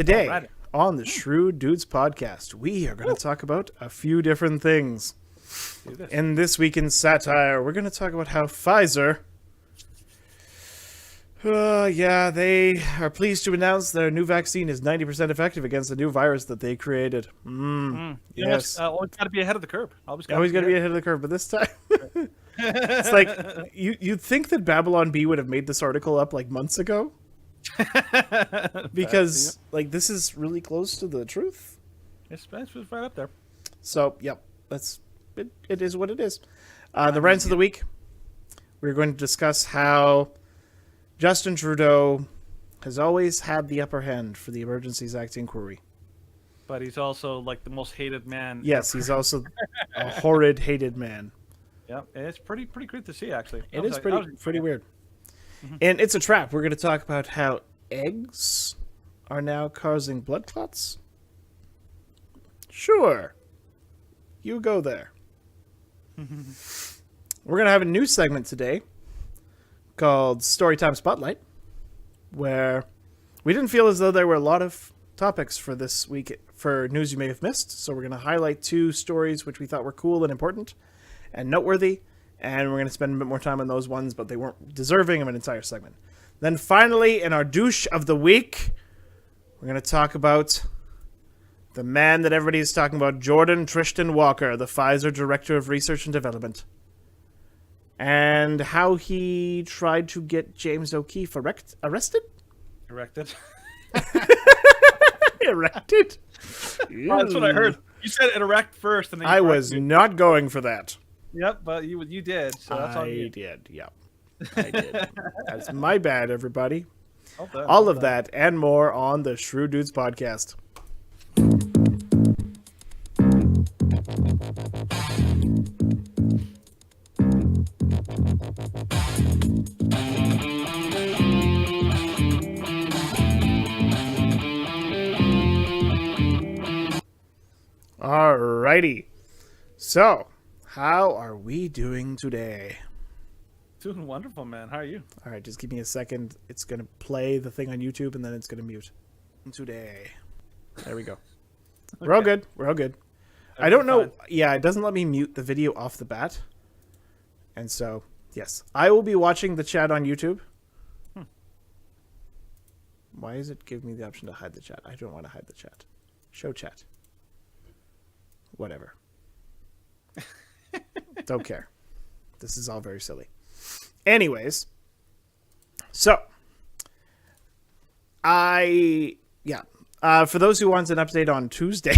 Today, Alright. on the Shrewd Dudes podcast, we are going to talk about a few different things. Do this. In this week in satire, we're going to talk about how Pfizer, they are pleased to announce their new vaccine is 90% effective against the new virus that they created. Yes. Always got to be ahead of the curve. Always got Always got to be ahead of the curve, but this time, it's like you'd think that Babylon Bee would have made this article up like months ago. Because like this is really close to the truth. It's right up there. So yep, it is what it is. The rants of the week. We're going to discuss how Justin Trudeau has always had the upper hand for the Emergencies Act inquiry. But he's also like the most hated man. Yes, he's also a horrid, hated man. Yeah, it's pretty good to see actually. It is pretty weird. And it's a trap. We're going to talk about how eggs are now causing blood clots. Sure. You go there. We're going to have a new segment today called Storytime Spotlight, where we didn't feel as though there were a lot of topics for this week for news you may have missed. So we're going to highlight two stories which we thought were cool and important and noteworthy. And we're going to spend a bit more time on those ones, but they weren't deserving of an entire segment. Then finally, in our douche of the week, we're going to talk about the man that everybody is talking about, Jordan Tristan Walker, the Pfizer Director of Research and Development, and how he tried to get James O'Keefe arrested? Erected. Erected? That's what I heard. You said it erect first, and then I was not going for that. Yep, but you did. So that's all you did, yep. I did. That's my bad, everybody. Well done, All well of done. that and more on the Shrewd Dudes podcast. Alrighty. So, how are we doing today? Doing wonderful, man. How are you? All right, just give me a second. It's going to play the thing on YouTube, and then it's going to mute. Today. There we go. We're all good. We're all good. I don't know. Fine. Yeah, it doesn't let me mute the video off the bat. And so, yes. I will be watching the chat on YouTube. Why is it giving me the option to hide the chat? I don't want to hide the chat. Show chat. Whatever. Don't care. This is all very silly. Anyways, so for those who want an update on Tuesday.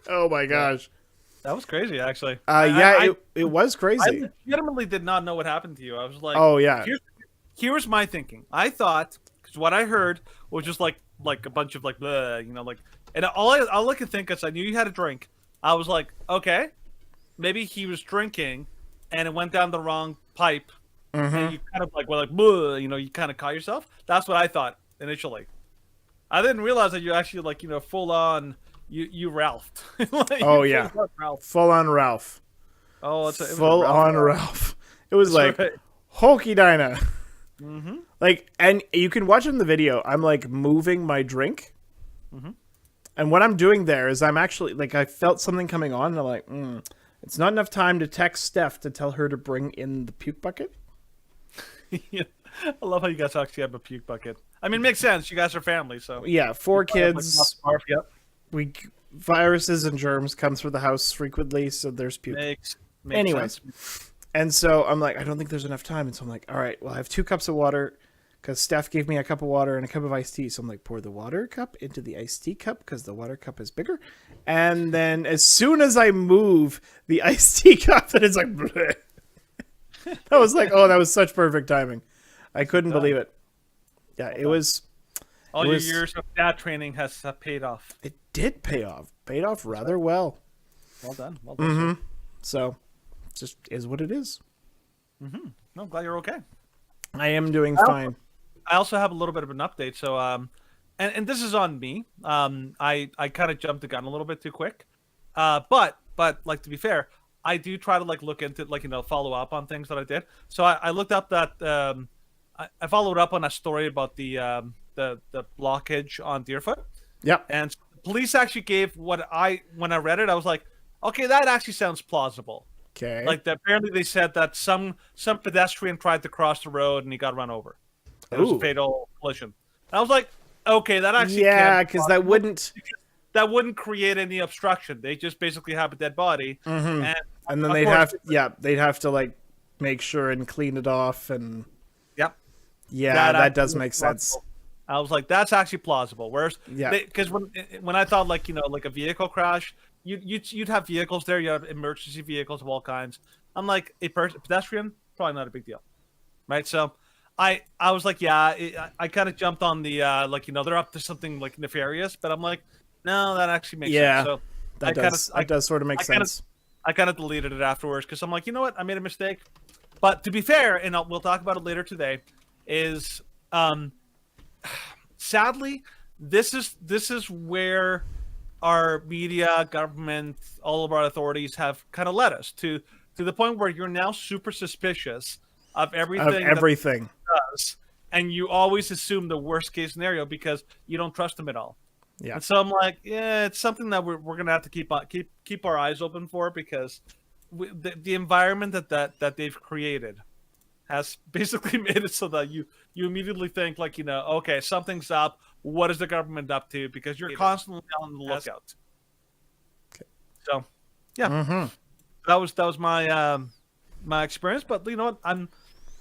Oh my gosh. That was crazy, actually. It was crazy. I legitimately did not know what happened to you. I was like, oh yeah. Here's my thinking. I thought, because what I heard was just like a bunch of like, bleh, and all I could think is I knew you had a drink. I was like, okay, maybe he was drinking, and it went down the wrong pipe, and you kind of like were like, bleh, you kind of caught yourself. That's what I thought initially. I didn't realize that you actually like full on you Ralphed. Like, oh yeah, full on Ralph. Oh, it full on Ralph. It was like hokey Dinah. Like, and you can watch in the video. I'm like moving my drink, and what I'm doing there is I'm actually like I felt something coming on, and I'm like, it's not enough time to text Steph to tell her to bring in the puke bucket. Yeah. I love how you guys actually have a puke bucket. I mean, it makes sense. You guys are family, so yeah, 4 kids. Yep. Viruses and germs come through the house frequently, so there's puke. Makes Anyways, sense. And so I'm like, I don't think there's enough time, and so I'm like, all right, well, I have 2 cups of water because Steph gave me a cup of water and a cup of iced tea. So I'm like, pour the water cup into the iced tea cup because the water cup is bigger. And then as soon as I move the iced tea cup, then it's like, bleh. That was like, oh, that was such perfect timing. I couldn't believe it. Yeah, it was. All your years of dad training has paid off. It did pay off. Paid off rather well. Well done. Well done. So, it just is what it is. No, I'm glad you're okay. I am doing fine. I also have a little bit of an update. So, and this is on me. I kind of jumped the gun a little bit too quick. But like to be fair, I do try to like look into follow up on things that I did. So I looked up that I followed up on a story about the the blockage on Deerfoot. Yep. And police actually gave when I read it, I was like, okay, that actually sounds plausible. Okay. Like apparently they said that some pedestrian tried to cross the road and he got run over. It was a Ooh. fatal collision. And I was like, okay, that actually Yeah, can't be because that possible. wouldn't. Wouldn't create any obstruction. They just basically have a dead body, And then of they'd course- they'd have to like make sure and clean it off, and Yep. yeah, that actually does was make sense. plausible. I was like, that's actually plausible. Whereas, Yeah. because when I thought like like a vehicle crash, you'd have vehicles there. You have emergency vehicles of all kinds. I'm like a pedestrian, probably not a big deal, right? So, I was like, yeah, I kind of jumped on the they're up to something like nefarious, but I'm like, no, that actually makes Yeah, sense. So That does sort of make sense. I kind of deleted it afterwards because I'm like, you know what, I made a mistake. But to be fair, and we'll talk about it later today, is sadly, this is where our media, government, all of our authorities have kind of led us to the point where you're now super suspicious of everything. Everything. That does, and you always assume the worst case scenario because you don't trust them at all. Yeah. And so I'm like, yeah, it's something that we're gonna have to keep our eyes open for because the environment that they've created has basically made it so that you immediately think like, okay, something's up. What is the government up to? Because you're constantly on the lookout. Okay. So, yeah, that was my my experience. But you know what,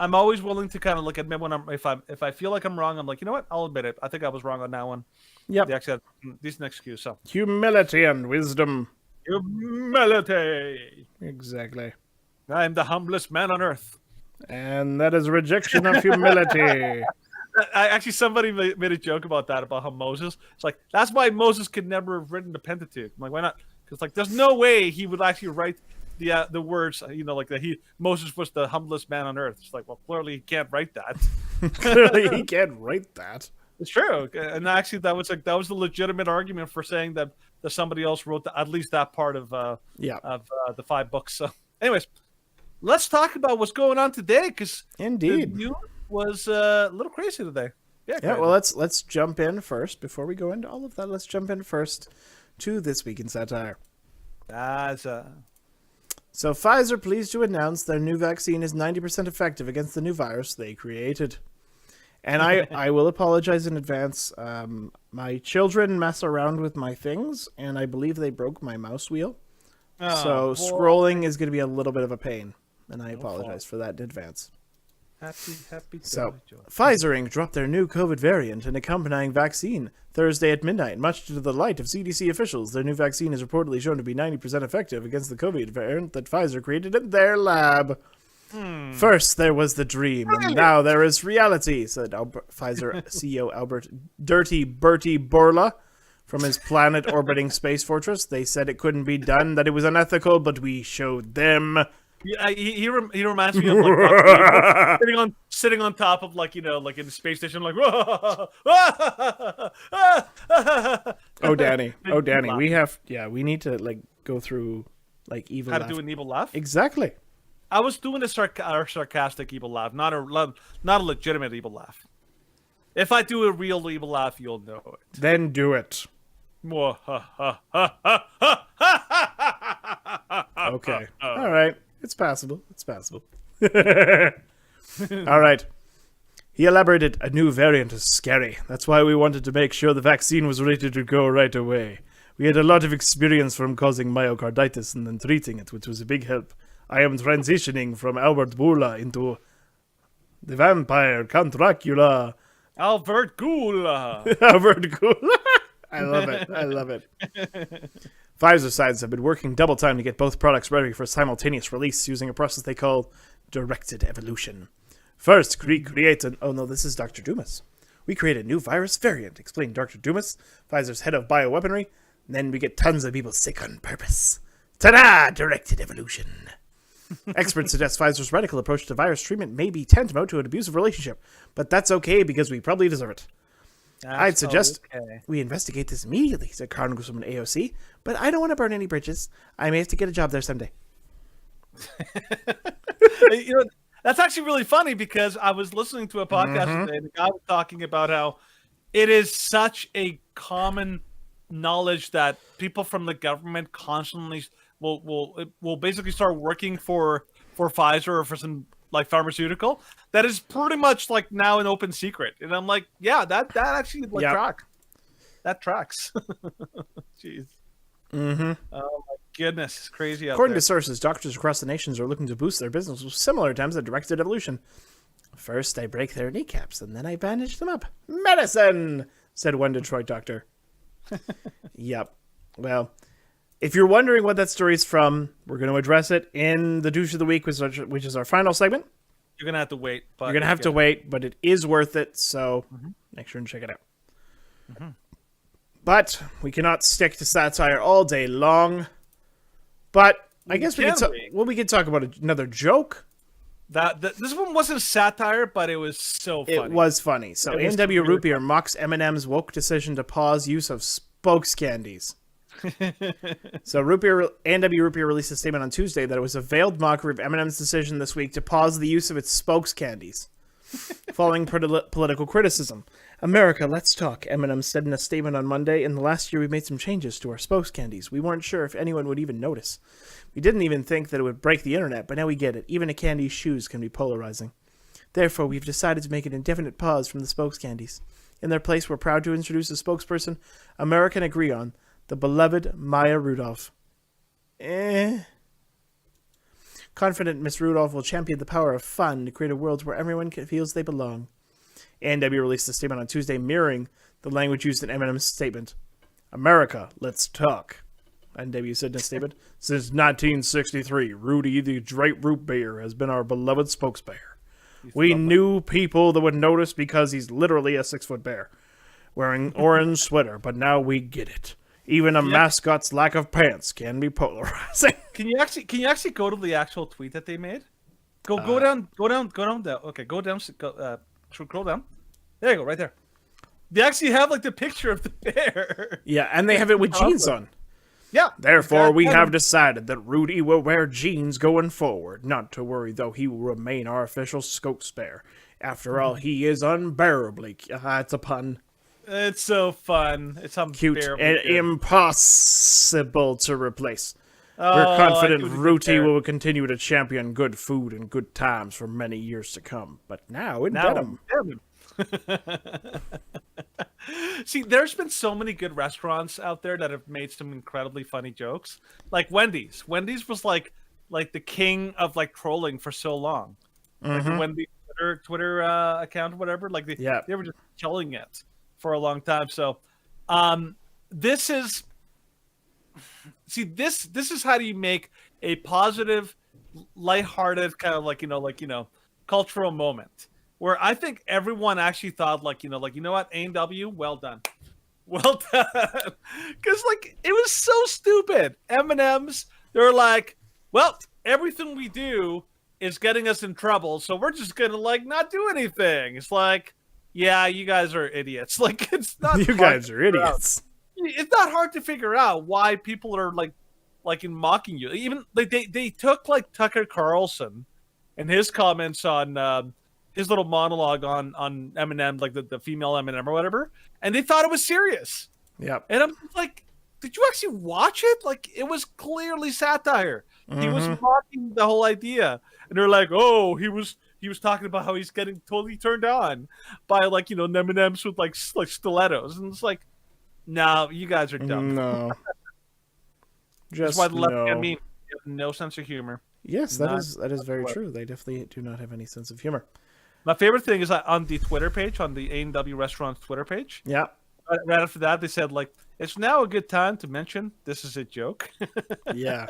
I'm always willing to kind of admit when if I feel like I'm wrong, I'm like, you know what, I'll admit it. I think I was wrong on that one. Yep. They actually had decent excuse. So Humility and wisdom. humility. Exactly. I'm the humblest man on earth. And that is rejection of humility. Actually, somebody made a joke about that, about how Moses. It's like that's why Moses could never have written the Pentateuch. I'm like, why not? Because like, there's no way he would actually write the words. Like that Moses was the humblest man on earth. It's like, well, clearly he can't write that. Clearly, he can't write that. It's true, and actually, that was the legitimate argument for saying that somebody else wrote at least that part of the 5 books. So, anyways, let's talk about what's going on today because Indeed, the news was a little crazy today. Yeah. Crazy. Well, let's jump in first before we go into all of that. Let's jump in first to This Week in Satire. So Pfizer pleased to announce their new vaccine is 90% effective against the new virus they created. And I will apologize in advance. My children mess around with my things, and I believe they broke my mouse wheel. So scrolling is going to be a little bit of a pain, and I apologize for that in advance. Happy. So, Pfizer Inc. dropped their new COVID variant and accompanying vaccine Thursday at midnight. Much to the delight of CDC officials, their new vaccine is reportedly shown to be 90% effective against the COVID variant that Pfizer created in their lab. First, there was the dream, and now there is reality, said Pfizer CEO Albert Dirty Bertie Borla from his planet-orbiting space fortress. They said it couldn't be done, that it was unethical, but we showed them. Yeah, he reminds me of like sitting on top of like in the space station like. Oh Danny, we need to like go through like evil. How laugh. to do an evil laugh? Exactly. I was doing a sarcastic evil laugh, not a legitimate evil laugh. If I do a real evil laugh, you'll know it. Then do it. Okay. All right. It's passable. All right. He elaborated, a new variant is scary. That's why we wanted to make sure the vaccine was ready to go right away. We had a lot of experience from causing myocarditis and then treating it, which was a big help. I am transitioning from Albert Bourla into the vampire Count Dracula. Albert Gula. Albert Gula. I love it. Pfizer scientists have been working double time to get both products ready for simultaneous release using a process they call directed evolution. First, this is Dr. Dumas. We create a new virus variant, explained Dr. Dumas, Pfizer's head of bioweaponry. And then we get tons of people sick on purpose. Ta-da! Directed evolution. Experts suggest Pfizer's radical approach to virus treatment may be tantamount to an abusive relationship, but that's okay because we probably deserve it. I'd suggest we investigate this immediately, said Congresswoman AOC, but I don't want to burn any bridges. I may have to get a job there someday. That's actually really funny because I was listening to a podcast today and the guy was talking about how it is such a common knowledge that people from the government constantly will basically start working for Pfizer or for some like pharmaceutical that is pretty much like now an open secret. And I'm like, yeah, that actually like Yep. tracks. That tracks. Jeez. Mm-hmm. Oh my goodness, it's crazy out According there. to sources, doctors across the nations are looking to boost their business with similar attempts at directed evolution. First, I break their kneecaps, and then I bandage them up. Medicine, said one Detroit doctor. Yep. Well, if you're wondering what that story is from, we're going to address it in the douche of the week, which is our final segment. You're gonna have to wait. But You're going to have to wait, but it is worth it, so make sure and check it out. But we cannot stick to satire all day long. But I guess we could talk about another joke. This one wasn't satire, but it was so funny. It was funny. So A&W Root Beer mocks Eminem's woke decision to pause use of spokes candies. So A&W Root Beer released a statement on Tuesday that it was a veiled mockery of Eminem's decision this week to pause the use of its spokes candies, following political criticism. America, let's talk, Eminem said in a statement on Monday. In the last year, we made some changes to our spokes candies. We weren't sure if anyone would even notice. We didn't even think that it would break the internet, but now we get it. Even a candy's shoes can be polarizing. Therefore, we've decided to make an indefinite pause from the spokes candies. In their place, we're proud to introduce a spokesperson America can agree on, the beloved Maya Rudolph. Confident Miss Rudolph will champion the power of fun to create a world where everyone feels they belong. A&W released a statement on Tuesday mirroring the language used in Eminem's statement. America, let's talk. A&W said in a statement, since 1963, Rudy the Drake Root Beer has been our beloved spokesbearer. We knew people that would notice because he's literally a 6-foot bear, wearing orange sweater, but now we get it. Even a mascot's lack of pants can be polarizing. Can you actually go to the actual tweet that they made? Go down. Okay, go down. Scroll down. There you go, right there. They actually have like the picture of the bear. Yeah, and they have it with jeans on. Yeah. Therefore, we have decided that Rudy will wear jeans going forward. Not to worry, though, he will remain our official spokesbearer. After all, he is unbearably... it's a pun. It's so fun. It's Cute and good. impossible to replace. We're confident Rudy will continue to champion good food and good times for many years to come. But now in denim. See, there's been so many good restaurants out there that have made some incredibly funny jokes. Like Wendy's. Wendy's was like the king of like trolling for so long. Like the Wendy's Twitter account or whatever. Like they were just killing it for a long time. So this is how do you make a positive, lighthearted kind of like cultural moment where I think everyone actually thought like you know what, A&W, well done, because like it was so stupid. M&Ms, they're like, well, everything we do is getting us in trouble, so we're just gonna like not do anything. It's like, yeah, you guys are idiots. Like it's not. You guys are idiots. It's not hard to figure out why people are like in mocking you. Even like they took like Tucker Carlson and his comments on his little monologue on Eminem, like the female Eminem or whatever, and they thought it was serious. Yep. And I'm like, did you actually watch it? Like it was clearly satire. He was mocking the whole idea, and they're like, oh, he was talking about how he's getting totally turned on by like M&Ms with like stilettos, and it's like, no, you guys are dumb. No. That's why the left hand meme, you have no sense of humor. Yes, that is very true. They definitely do not have any sense of humor. My favorite thing is on the Twitter page, on the A&W Restaurants Twitter page. Yeah. Right after that, they said like, it's now a good time to mention this is a joke. Yeah.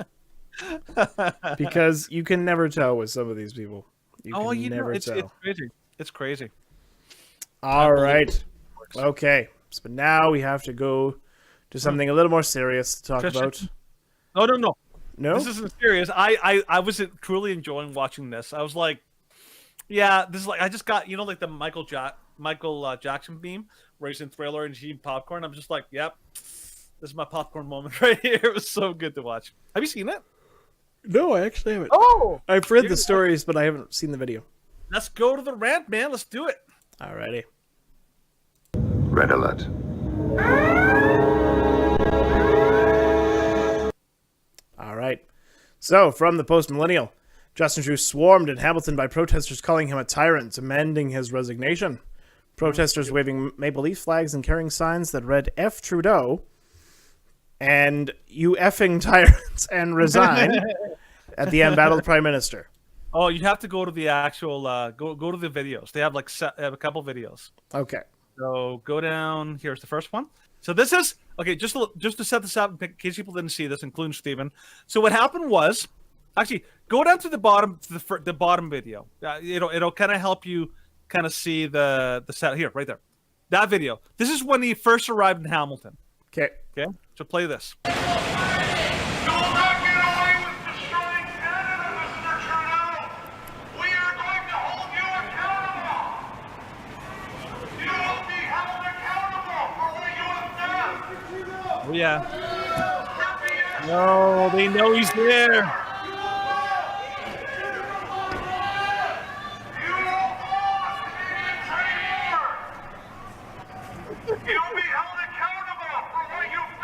Because you can never tell with some of these people. You can never tell. It's crazy. It's crazy. All right. Okay. So now we have to go to something a little more serious to talk about. No. No? This isn't serious. I was truly enjoying watching this. I was like, yeah, this is like, I just got, like the Michael Jackson meme where he's in Thriller and he's eating popcorn. I'm just like, yep, this is my popcorn moment right here. It was so good to watch. Have you seen it? No, I actually haven't. Oh! I've read the stories, but I haven't seen the video. Let's go to the rant, man. Let's do it. Alrighty. Red alert. All right. So, from the Post-Millennial, Justin Trudeau swarmed in Hamilton by protesters calling him a tyrant, demanding his resignation. Protesters waving Maple Leaf flags and carrying signs that read F. Trudeau and "You effing tyrants" and resign at the embattled Prime Minister. Oh, you have to go to the actual go to the videos. They have like they have a couple videos. Okay. So go down. Here's the first one. So this is okay. Just to set this up in case people didn't see this, including Stephen. So what happened was, actually, go down to the bottom to the bottom video. It'll kind of help you kind of see the set here, right there. That video. This is when he first arrived in Hamilton. Okay. Okay. So play this. Oh, yeah. No, they know he's there.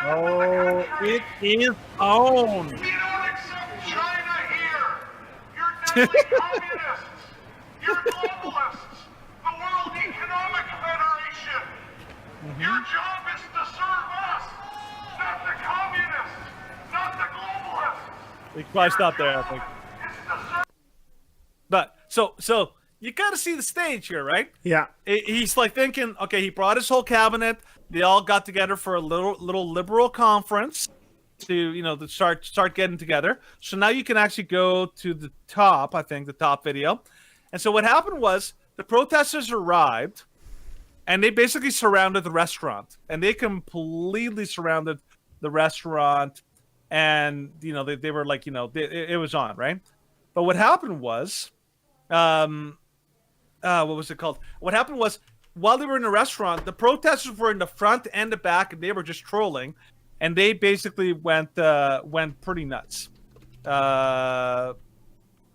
Oh, it is on. We don't accept China here. You're deadly communists. You're globalists. The World Economic Federation. Your job is to serve us, not the communists, not the globalists. We can probably stop there, I think. It's to serve. But so you got to see the stage here, right? Yeah. He's like thinking, okay, he brought his whole cabinet. They all got together for a little liberal conference to start getting together. So now you can actually go to the top, I think, the top video. And so what happened was the protesters arrived, and they basically surrounded the restaurant, and they completely surrounded the restaurant, and they were like it was on, right? But what happened was, what was it called? What happened was, while they were in the restaurant, the protesters were in the front and the back, and they were just trolling, and they basically went pretty nuts. So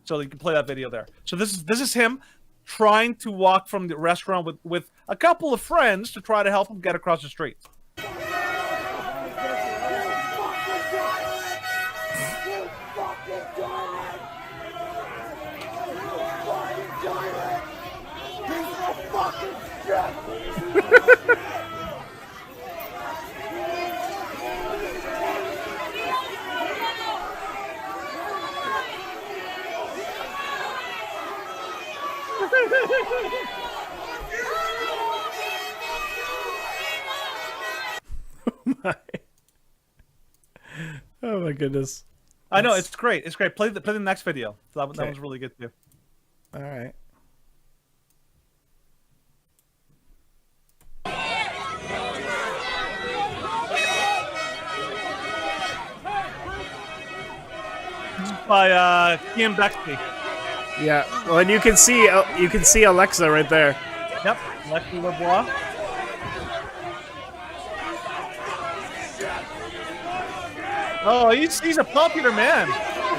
you can play that video there. So this is him trying to walk from the restaurant with a couple of friends to try to help him get across the street. Oh my goodness. I know, it's great. It's great. Play the next video. That one's really good too. All right. By Ian Bexley. Yeah. Well, and you can see Alexa right there. Yep. Alexa LeBlanc. Oh, he's a popular man.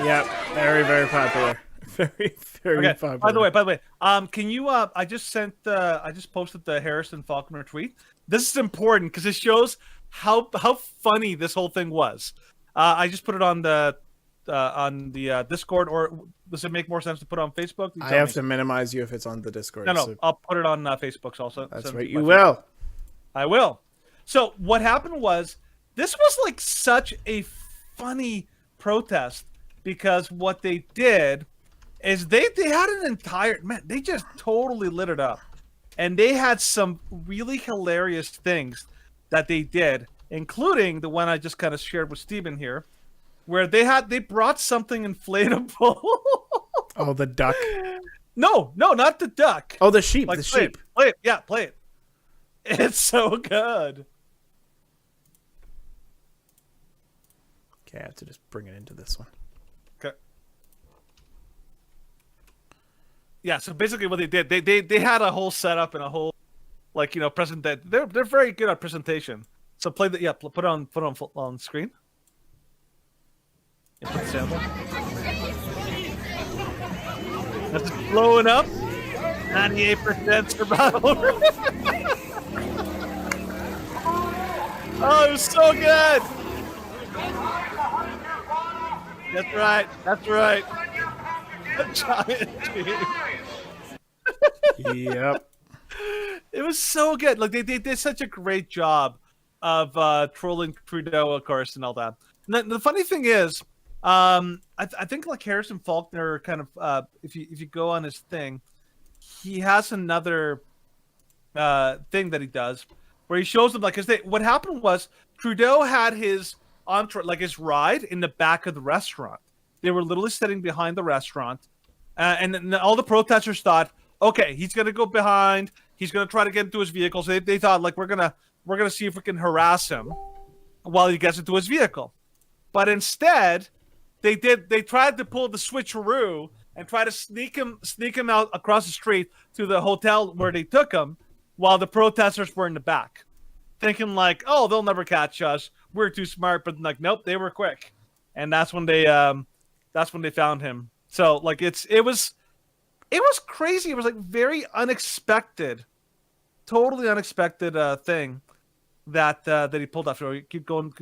Yep. Very, very popular. Very, very popular. By the way, can you? I just posted the Harrison Faulkner tweet. This is important because it shows how funny this whole thing was. I just put it on the Discord, or does it make more sense to put it on Facebook? I have to minimize you if it's on the Discord. No, so I'll put it on Facebook also. that's right. You will. I will. So what happened was, this was like such a funny protest, because what they did is they had an entire, man, they just totally lit it up. And they had some really hilarious things that they did, including the one I just kind of shared with Steven here, where they brought something inflatable. Oh, the duck. No, not the duck. Oh, the sheep. Like, the play sheep. It. Play it. Yeah, play it. It's so good. Okay, I have to just bring it into this one. Okay. Yeah, so basically what they did, they had a whole setup and a whole, present that they're very good at presentation. So play the put it on screen. Input sample. That's blowing up. 98% survival. Oh, it was so good. That's right. That's right. A giant cheese. Yep. It was so good. Like they did such a great job of trolling Trudeau, of course, and all that. And the funny thing is, I think like Harrison Faulkner kind of if you go on his thing, he has another thing that he does where he shows them like because what happened was Trudeau had his like his ride in the back of the restaurant. They were literally sitting behind the restaurant, and then all the protesters thought, okay, he's gonna go behind. He's gonna try to get into his vehicle. So they thought like we're gonna see if we can harass him while he gets into his vehicle. But instead, they tried to pull the switcheroo and try to sneak him out across the street to the hotel where they took him, while the protesters were in the back, thinking like, oh, they'll never catch us. We're too smart. But like, nope, they were quick, and that's when they found him. So like it was crazy. It was like very unexpected, totally unexpected thing that he pulled off. So keep going down.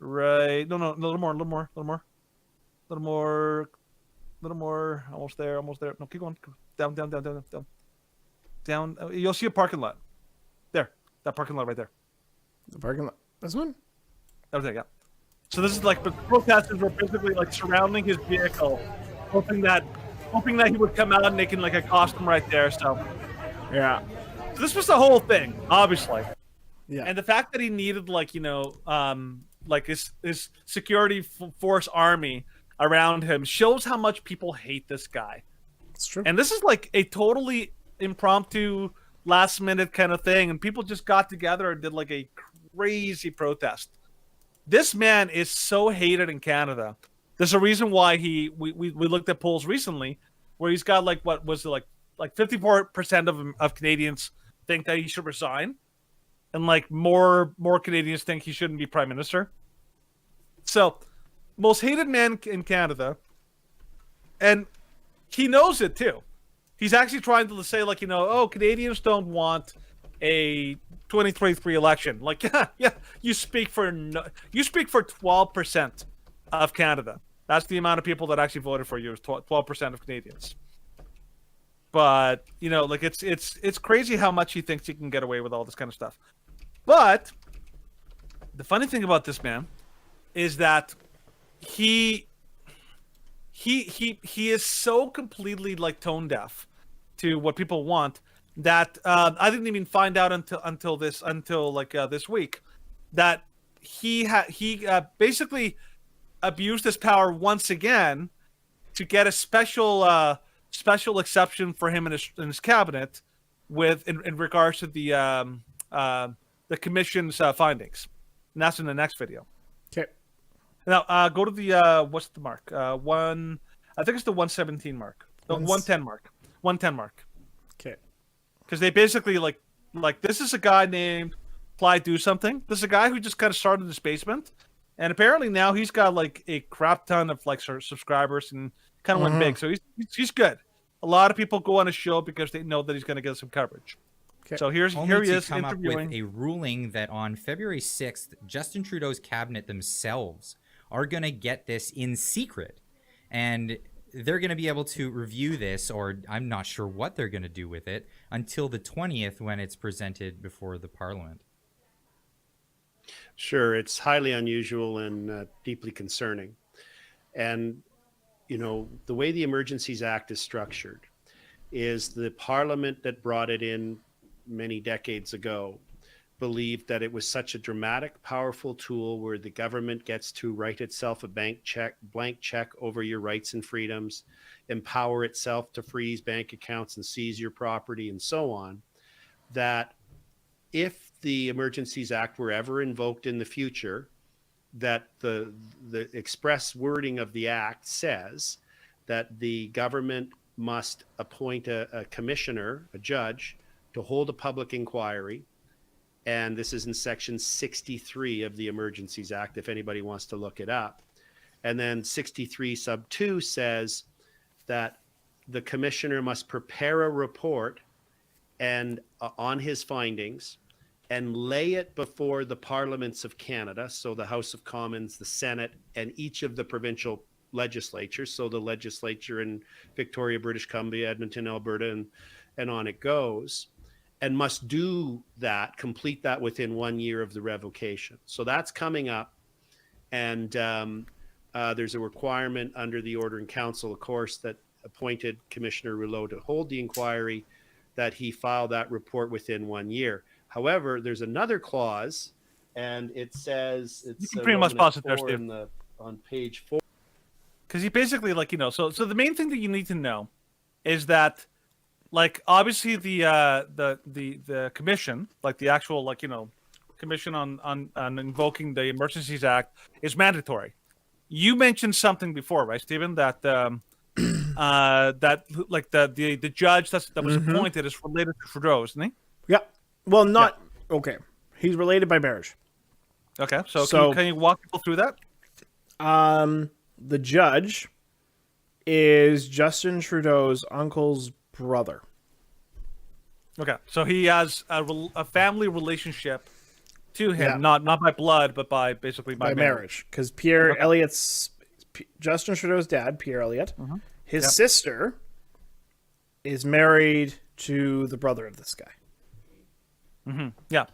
Right. No, a little more. Almost there. No, keep going. Down. You'll see a parking lot. There. That parking lot right there. The parking lot. This one? That was it, yeah. So this is like the protesters were basically like surrounding his vehicle, hoping that he would come out and they can like accost him right there. So Yeah. So this was the whole thing, obviously. Yeah. And the fact that he needed like like his security force army around him shows how much people hate this guy. It's true. And this is like a totally impromptu, last minute kind of thing, and people just got together and did like a crazy protest. This man is so hated in Canada. There's a reason why we looked at polls recently where he's got like what was it like 54% of Canadians think that he should resign, and like more Canadians think he shouldn't be prime minister. So, most hated man in Canada, and he knows it too. He's actually trying to say like, oh, Canadians don't want a 2023 election. Like, yeah, you speak for 12% of Canada. That's the amount of people that actually voted for you, is 12% of Canadians. But, like it's crazy how much he thinks he can get away with all this kind of stuff. But the funny thing about this man is that he is so completely like tone deaf to what people want that I didn't even find out until this week that he basically abused his power once again to get a special exception for him and his cabinet in regards to the commission's findings, and that's in the next video. Okay. Now go to the what's the mark? I think it's the 117 mark. The 110 mark. 110 mark. Okay. Because they basically like this is a guy named Fly Do Something. This is a guy who just kind of started in his basement, and apparently now he's got like a crap ton of like subscribers and kind of went big. So he's good. A lot of people go on his show because they know that he's going to get some coverage. Okay. So here he is come interviewing. up with a ruling that on February 6th, Justin Trudeau's cabinet themselves are going to get this in secret, and they're going to be able to review this, or I'm not sure what they're going to do with it, until the 20th when it's presented before the Parliament. Sure, it's highly unusual and deeply concerning. And, the way the Emergencies Act is structured is the Parliament that brought it in many decades ago believed that it was such a dramatic, powerful tool where the government gets to write itself a blank check over your rights and freedoms, empower itself to freeze bank accounts and seize your property and so on, that if the Emergencies Act were ever invoked in the future, that the express wording of the act says that the government must appoint a commissioner, a judge, to hold a public inquiry. And this is in section 63 of the Emergencies Act, if anybody wants to look it up. And then 63 sub 2 says that the commissioner must prepare a report and on his findings and lay it before the parliaments of Canada, so the House of Commons, the Senate, and each of the provincial legislatures, so the legislature in Victoria, British Columbia, Edmonton, Alberta, and on it goes, and must do that, complete that within 1 year of the revocation. So that's coming up, and there's a requirement under the Order in Council, of course, that appointed Commissioner Rouleau to hold the inquiry, that he file that report within 1 year. However, there's another clause, and it says it's You can pretty much pause it there, Steve. on page 4. Because he basically, like, so the main thing that you need to know is that, like, obviously the commission, like the actual, like, commission on invoking the Emergencies Act is mandatory. You mentioned something before, right, Stephen? That that like the judge that was appointed is related to Trudeau, isn't he? Yeah. Well, not okay. He's related by marriage. Okay, so can you walk people through that? The judge is Justin Trudeau's uncle's brother. Okay, so he has a family relationship to him, Yeah. not by blood, but by basically by marriage. Because Pierre Elliott's Justin Trudeau's dad, Pierre Elliott, his sister is married to the brother of this guy. Yeah,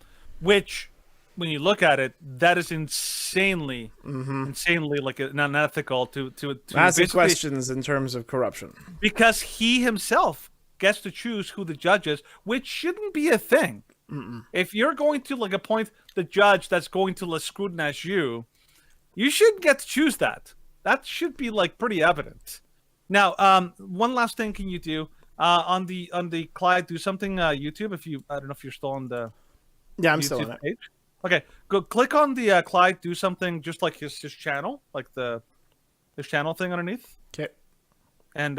which, when you look at it, that is insanely like unethical to Massive questions in terms of corruption. because he himself gets to choose who the judge is, which shouldn't be a thing. If you're going to like appoint the judge that's going to scrutinize you, you shouldn't get to choose that. That should be like pretty evident. Now, one last thing can you do on the Clyde Do Something YouTube? I don't know if you're still on the Yeah, I'm YouTube still on it. page. Okay, go click on the Clyde Do Something, just like his channel, like his channel thing underneath, Okay. and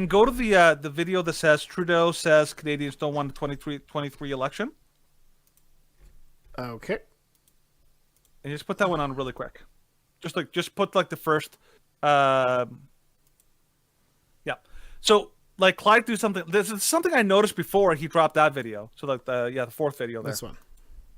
go to the video that says Trudeau says Canadians don't want the 2023 election, Okay. and just put that one on really quick. Just put like the first, yeah. So like Clyde Do Something. This is something I noticed before he dropped that video. So like the fourth video there. This one.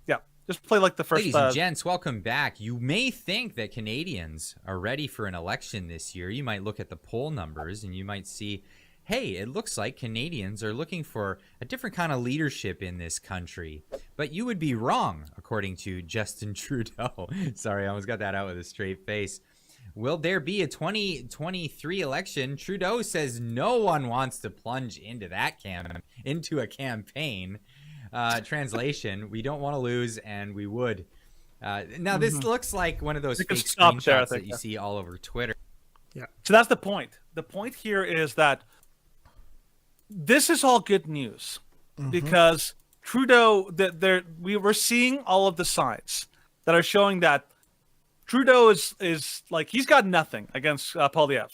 Yeah, just play like the first. Ladies and gents, welcome back. You may think that Canadians are ready for an election this year. You might look at the poll numbers and you might see, hey, it looks like Canadians are looking for a different kind of leadership in this country. But you would be wrong, according to Justin Trudeau. Sorry, I almost got that out with a straight face. Will there be a 2023 election? Trudeau says no one wants to plunge into a campaign. Translation: we don't want to lose, and we would. Now, this looks like one of those fake screenshots that you see all over Twitter. Yeah. So that's the point. The point here is that this is all good news because Trudeau, we were seeing all of the signs that are showing that Trudeau is like, he's got nothing against Poilievre.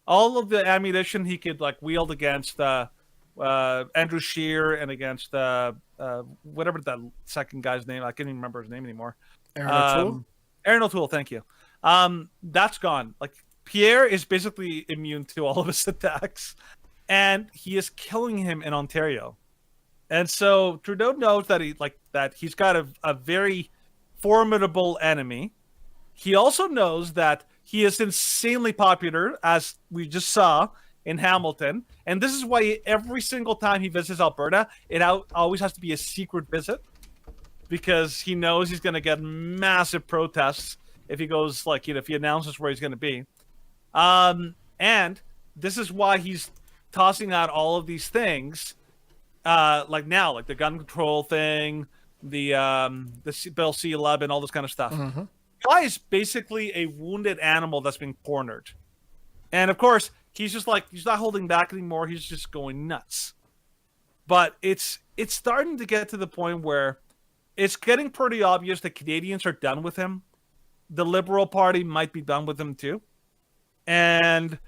All of the ammunition he could like wield against Andrew Scheer and against whatever that second guy's name, I can't even remember his name anymore. Aaron O'Toole? Aaron O'Toole, thank you. That's gone. Like, Pierre is basically immune to all of his attacks, and he is killing him in Ontario. And so Trudeau knows that he's got a very formidable enemy. He also knows that he is insanely popular, as we just saw in Hamilton. And this is why every single time he visits Alberta, it always has to be a secret visit, because he knows he's going to get massive protests if he goes, like, if he announces where he's going to be. And this is why he's tossing out all of these things, like the gun control thing, the Bill C-11, all this kind of stuff. Guy is basically a wounded animal that's been cornered. And of course, he's not holding back anymore. He's just going nuts. But it's starting to get to the point where it's getting pretty obvious that Canadians are done with him. The Liberal Party might be done with him too. And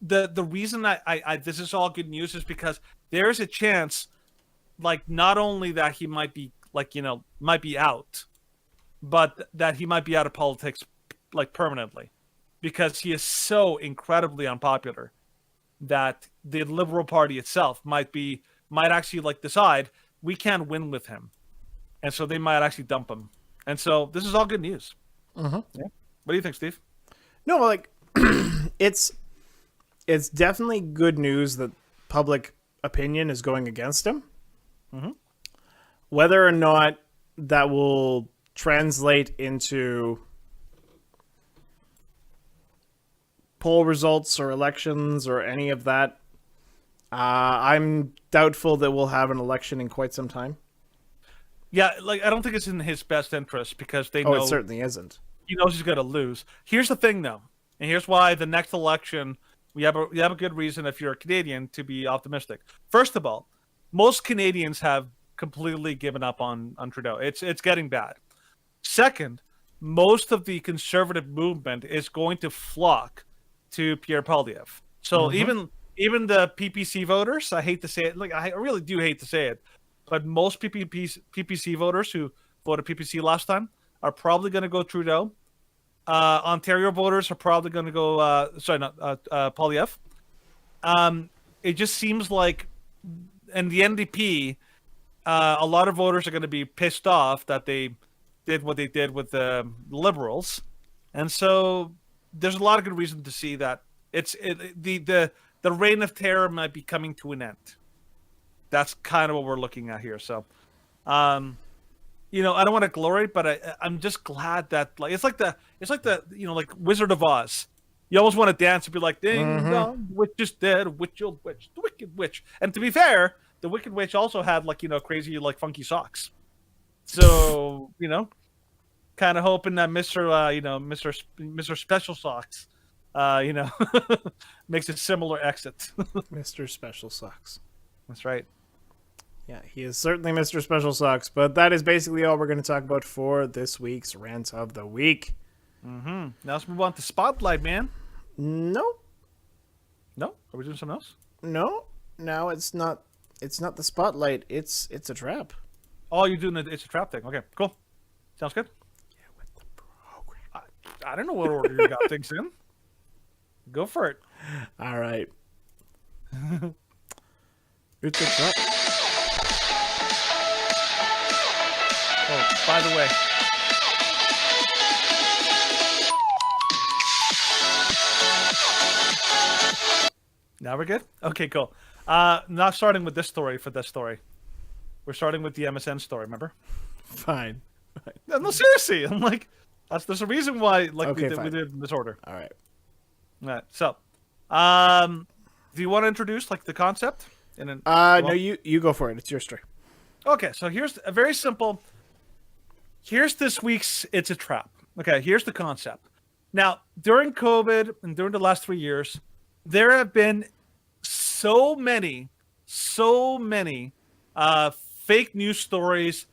the reason I this is all good news is because there's a chance, like, not only that he might be might be out, but that he might be out of politics, like, permanently, because he is so incredibly unpopular that the Liberal Party itself might actually, like, decide we can't win with him, and so they might actually dump him. And so this is all good news. Mhm. Yeah. What do you think, Steve? No, like it's definitely good news that public opinion is going against him. Mhm. Whether or not that will translate into poll results or elections or any of that, I'm doubtful that we'll have an election in quite some time. Yeah, like I don't think it's in his best interest because they Oh, know it certainly isn't. he knows he's going to lose. Here's the thing, though, and here's why the next election we have a good reason if you're a Canadian to be optimistic. First of all, most Canadians have completely given up on Trudeau. It's getting bad. Second, most of the conservative movement is going to flock to Pierre Poilievre. So even the PPC voters, I hate to say it, like I really do hate to say it, but most PPC voters who voted PPC last time are probably going to go Trudeau. Ontario voters are probably going to go. Poilievre. It just seems like, and the NDP, a lot of voters are going to be pissed off that they did what they did with the Liberals, and so there's a lot of good reason to see that the reign of terror might be coming to an end. That's kind of what we're looking at here. So, I don't want to glory, but I'm just glad that it's like the like Wizard of Oz. You almost want to dance and be like, ding dong, witch is dead, witch old witch, the wicked witch. And to be fair, the wicked witch also had crazy funky socks. So kind of hoping that Mr. Special Socks, makes a similar exit. Mr. Special Socks. That's right. Yeah, he is certainly Mr. Special Socks, but that is basically all we're going to talk about for this week's Rant of the Week. Now let's move on to Spotlight, man. No, No? Are we doing something else? no, it's not the Spotlight, it's a trap. Oh, you're doing it's a trap thing. Okay, cool. Sounds good. Yeah, with the program. I don't know what order you got things in. Go for it. All right. It's a trap. Oh, by the way. Now we're good? Okay, cool. Not starting with this story for this story. We're starting with the MSN story, remember? Fine. No, seriously. I'm like, there's a reason why Okay, we fine. did it in this order. All right. All right, so, do you want to introduce the concept? And then, No, you go for it. It's your story. Okay, so here's a very simple. Here's this week's It's a Trap. Okay, here's the concept. Now, during COVID and during the last 3 years, there have been so many fake news stories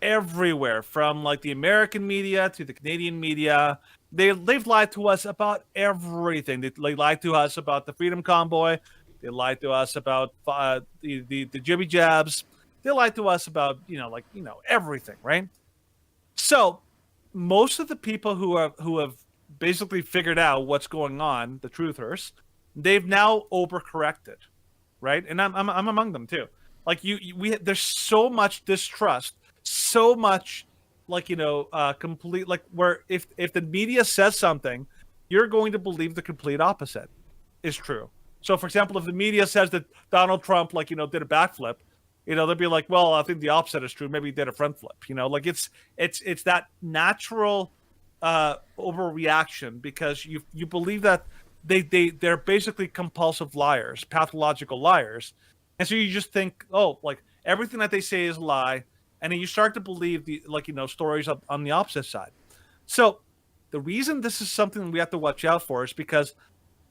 everywhere, from the American media to the Canadian media. They've lied to us about everything. They lied to us about the Freedom Convoy. They lied to us about the jibby jabs. They lied to us about everything, right? So most of the people who have basically figured out what's going on, the truthers, they've now overcorrected, right? And I'm among them too. There's so much distrust, so much complete where if the media says something, you're going to believe the complete opposite is true. So, for example, if the media says that Donald Trump did a backflip, they'll be like, well, I think the opposite is true. Maybe he did a front flip. It's that natural overreaction because you believe that they're basically compulsive liars, pathological liars, and so you just think, oh, everything that they say is a lie, and then you start to believe the stories on the opposite side. So the reason this is something we have to watch out for is because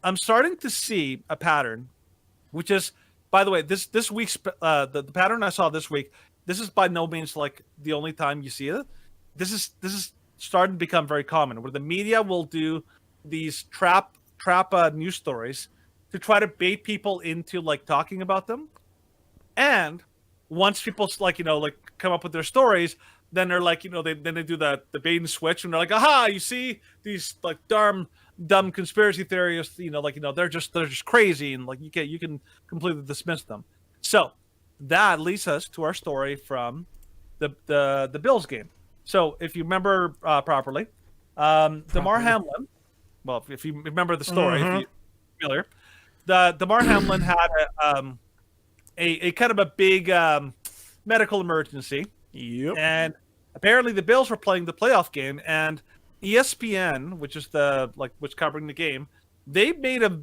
I'm starting to see a pattern, which is, by the way, this week's the pattern I saw this week. This is by no means the only time you see it. This is starting to become very common, where the media will do these trap news stories to try to bait people into talking about them, and once people come up with their stories, then they're they do the bait and switch, and they're like, aha, you see these dumb conspiracy theorists, they're just crazy, and you can completely dismiss them. So that leads us to our story from the Bills game. So if you remember properly, Damar Hamlin. Well, if you remember the story, if you're familiar, the Damar Hamlin had a kind of a big medical emergency. Yep. And apparently the Bills were playing the playoff game, and ESPN, which is which covering the game, they made a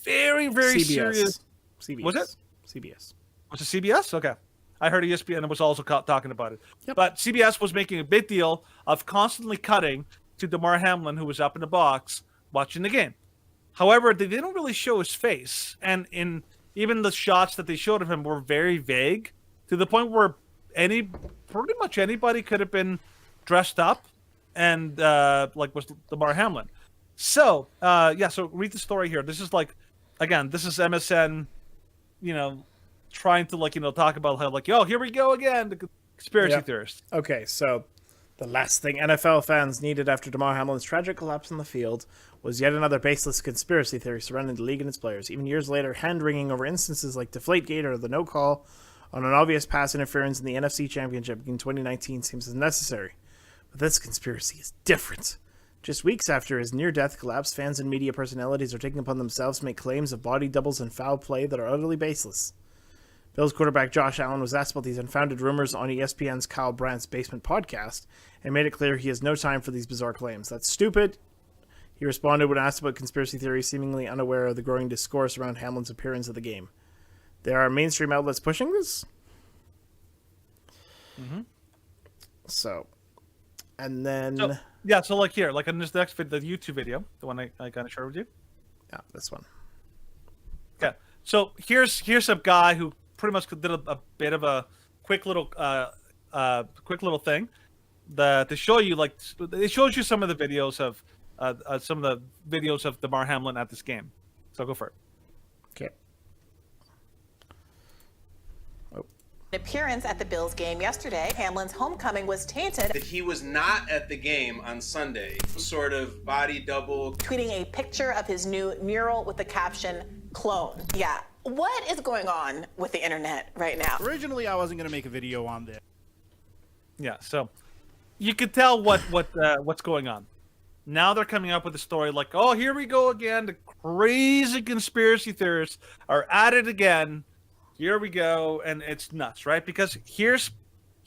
very, very CBS. serious. CBS. Was it? CBS. Was it CBS? Okay. I heard ESPN was also talking about it. Yep. But CBS was making a big deal of constantly cutting to Damar Hamlin, who was up in the box watching the game. However, they didn't really show his face. And even the shots that they showed of him were very vague, to the point where pretty much anybody could have been dressed up and was Damar Hamlin. So, so read the story here. This is this is MSN, trying to talk about how here we go again, the conspiracy theorists. Okay, so the last thing NFL fans needed after Damar Hamlin's tragic collapse on the field was yet another baseless conspiracy theory surrounding the league and its players. Even years later, hand-wringing over instances like Deflategate or the no call on an obvious pass interference in the NFC Championship in 2019 seems unnecessary. But this conspiracy is different. Just weeks after his near-death collapse, fans and media personalities are taking upon themselves to make claims of body doubles and foul play that are utterly baseless. Bills quarterback Josh Allen was asked about these unfounded rumors on ESPN's Kyle Brandt's Basement podcast and made it clear he has no time for these bizarre claims. That's stupid, he responded when asked about conspiracy theories, seemingly unaware of the growing discourse around Hamlin's appearance at the game. There are mainstream outlets pushing this? Mm-hmm. So, and then... So here, in this next video, the YouTube video, the one I kind of shared with you. Yeah, this one. Okay, so here's a guy who pretty much did a bit of a quick little thing to show you, it shows you some of the videos of Damar Hamlin at this game. So go for it. Okay. Appearance at the Bills game yesterday, Hamlin's homecoming was tainted. That he was not at the game on Sunday. Sort of body double. Tweeting a picture of his new mural with the caption, "Clone." Yeah. What is going on with the internet right now? Originally, I wasn't going to make a video on this. Yeah, so you could tell what's going on. Now they're coming up with a story like, oh, here we go again. The crazy conspiracy theorists are at it again. Here we go, and it's nuts, right? Because here's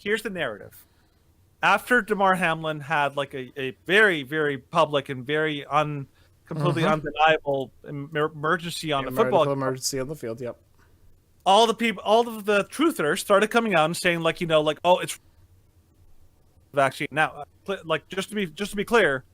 the narrative. After Damar Hamlin had a very, very public and very completely undeniable emergency on the football field. Emergency on the field, yep. All of the truthers started coming out and saying oh, it's vaccine. Now, just to be clear,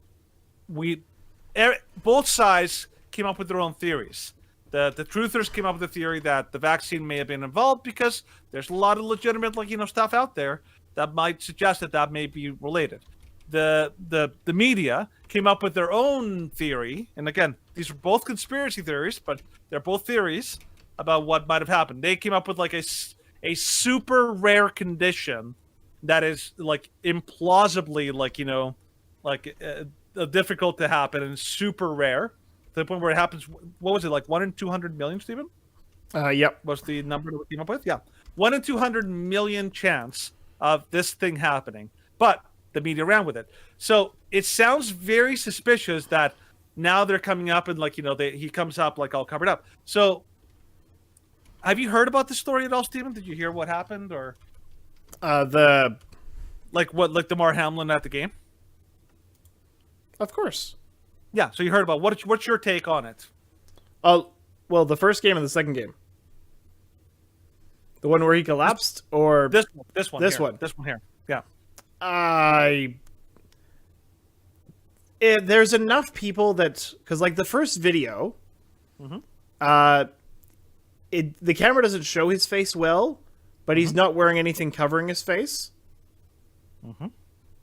both sides came up with their own theories. The truthers came up with the theory that the vaccine may have been involved because there's a lot of legitimate stuff out there that might suggest that may be related. The media came up with their own theory, and again, these are both conspiracy theories, but they're both theories about what might have happened. They came up with a super rare condition that is implausibly difficult to happen and super rare. To the point where it happens, what was it, 1 in 200 million, Stephen? Yep. Was the number that we came up with? Yeah. 1 in 200 million chance of this thing happening. But the media ran with it. So it sounds very suspicious that now they're coming up and he comes up all covered up. So have you heard about this story at all, Stephen? Did you hear what happened, or Damar Hamlin at the game? Of course. Yeah, so you heard about what's your take on it? Well, the first game and the second game. The one where he collapsed, or this one here. Yeah. There's enough people that, because the first video, the camera doesn't show his face well, but he's not wearing anything covering his face.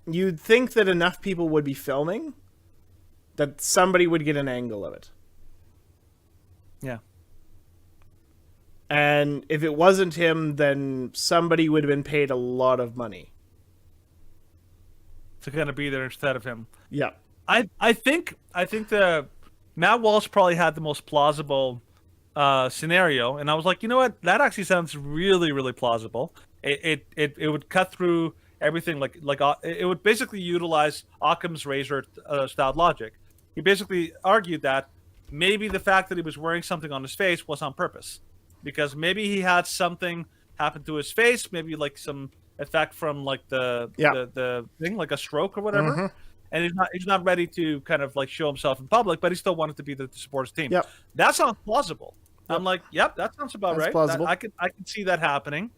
You'd think that enough people would be filming that somebody would get an angle of it. Yeah. And if it wasn't him, then somebody would have been paid a lot of money to kind of be there instead of him. Yeah. I think the Matt Walsh probably had the most plausible scenario, and I was like, you know what, that actually sounds really, really plausible. It would cut through everything, it would basically utilize Occam's razor style logic. He basically argued that maybe the fact that he was wearing something on his face was on purpose, because maybe he had something happen to his face, maybe like some effect from like the thing, like a stroke or whatever. And he's not ready to kind of like show himself in public, but he still wanted to be there to support his team. Yep. That sounds plausible. I'm like, yep, that sounds about That's right. plausible. I can see that happening.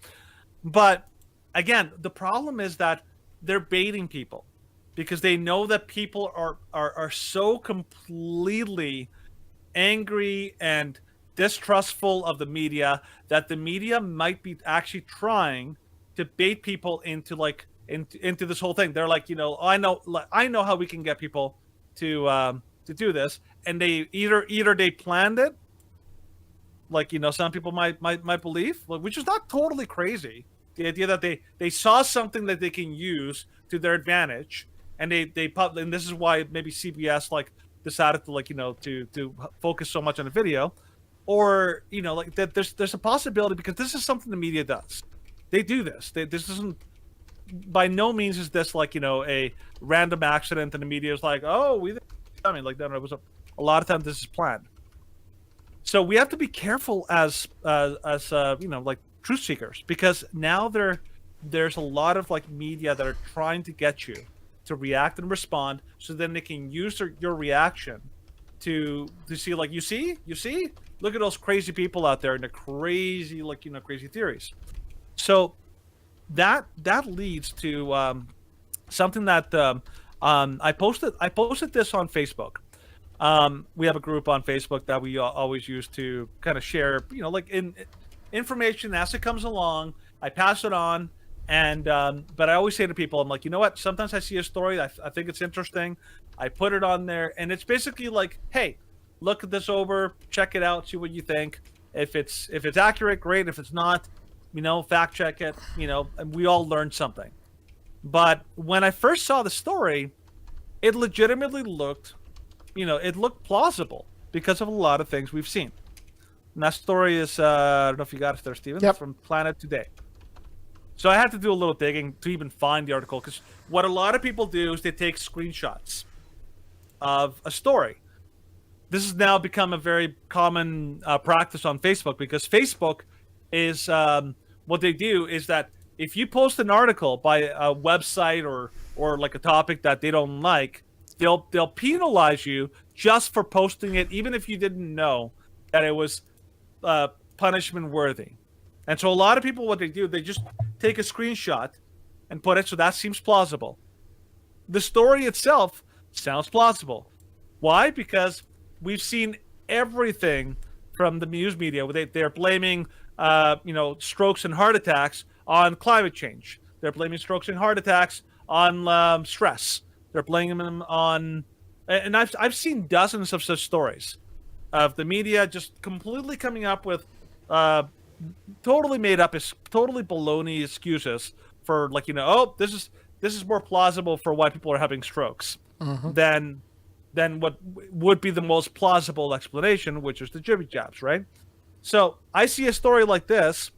But again, the problem is that they're baiting people, because they know that people are so completely angry and distrustful of the media that the media might be actually trying to bait people into into this whole thing. They're like, I know how we can get people to do this, and they either they planned it, like some people might believe, which is not totally crazy. The idea that they saw something that they can use to their advantage, and and this is why maybe CBS decided to to focus so much on the video, or that there's a possibility, because this is something the media does. They do this. This isn't, by no means is this a random accident, and the media is like, oh, no, it was a lot of times this is planned. So we have to be careful as truth seekers, because now there's a lot of media that are trying to get you to react and respond, so then they can use your reaction to see, you see, look at those crazy people out there and the crazy crazy theories. So that leads to something that I posted this on Facebook. We have a group on Facebook that we always use to kind of share, information as it comes along. I pass it on, and but I always say to people, I'm like, you know what? Sometimes I see a story, I think it's interesting, I put it on there, and it's basically like, hey, look at this over, check it out, see what you think. If it's accurate, great. If it's not, fact check it. And we all learned something. But when I first saw the story, it legitimately looked, it looked plausible because of a lot of things we've seen. And that story is, I don't know if you got it there, Steven, Yep. from Planet Today. So I had to do a little digging to even find the article, because what a lot of people do is they take screenshots of a story. This has now become a very common practice on Facebook, because Facebook is, what they do is that if you post an article by a website or like a topic that they don't like, they'll penalize you just for posting it, even if you didn't know that it was punishment worthy. And so a lot of people, what they do, they just take a screenshot and put it, so that seems plausible. The story itself sounds plausible. Why? Because we've seen everything from the news media where they're blaming strokes and heart attacks on climate change. They're blaming strokes and heart attacks on stress. They're blaming them on, and I've seen dozens of such stories of the media just completely coming up with totally made up, totally baloney excuses for this is more plausible for why people are having strokes than what would be the most plausible explanation, which is the jibby jabs, right? So I see a story like this,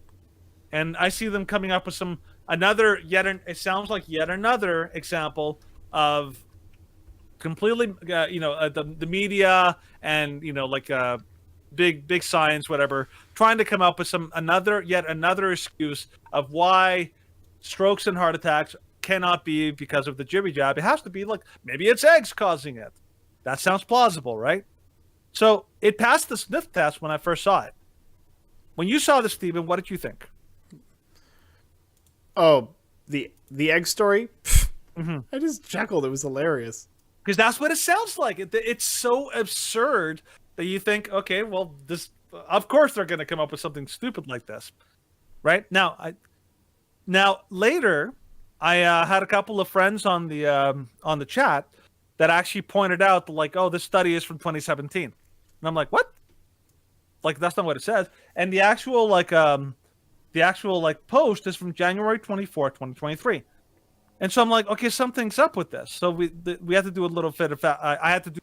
and I see them coming up with it sounds like yet another example of completely, the media and big science, whatever, trying to come up with yet another excuse of why strokes and heart attacks cannot be because of the jibby jab. It has to be maybe it's eggs causing it. That sounds plausible, right? So it passed the sniff test when I first saw it. When you saw this, Steven, what did you think? Oh, the egg story? I just chuckled. It was hilarious. Because that's what it sounds like. It's so absurd that you think, okay, well, of course they're going to come up with something stupid like this, right? Now later, I had a couple of friends on the chat that actually pointed out this study is from 2017, and I'm like, what? That's not what it says. And the actual post is from January 24th, 2023. And so I'm like, okay, something's up with this. So we had to do a little bit of I had to do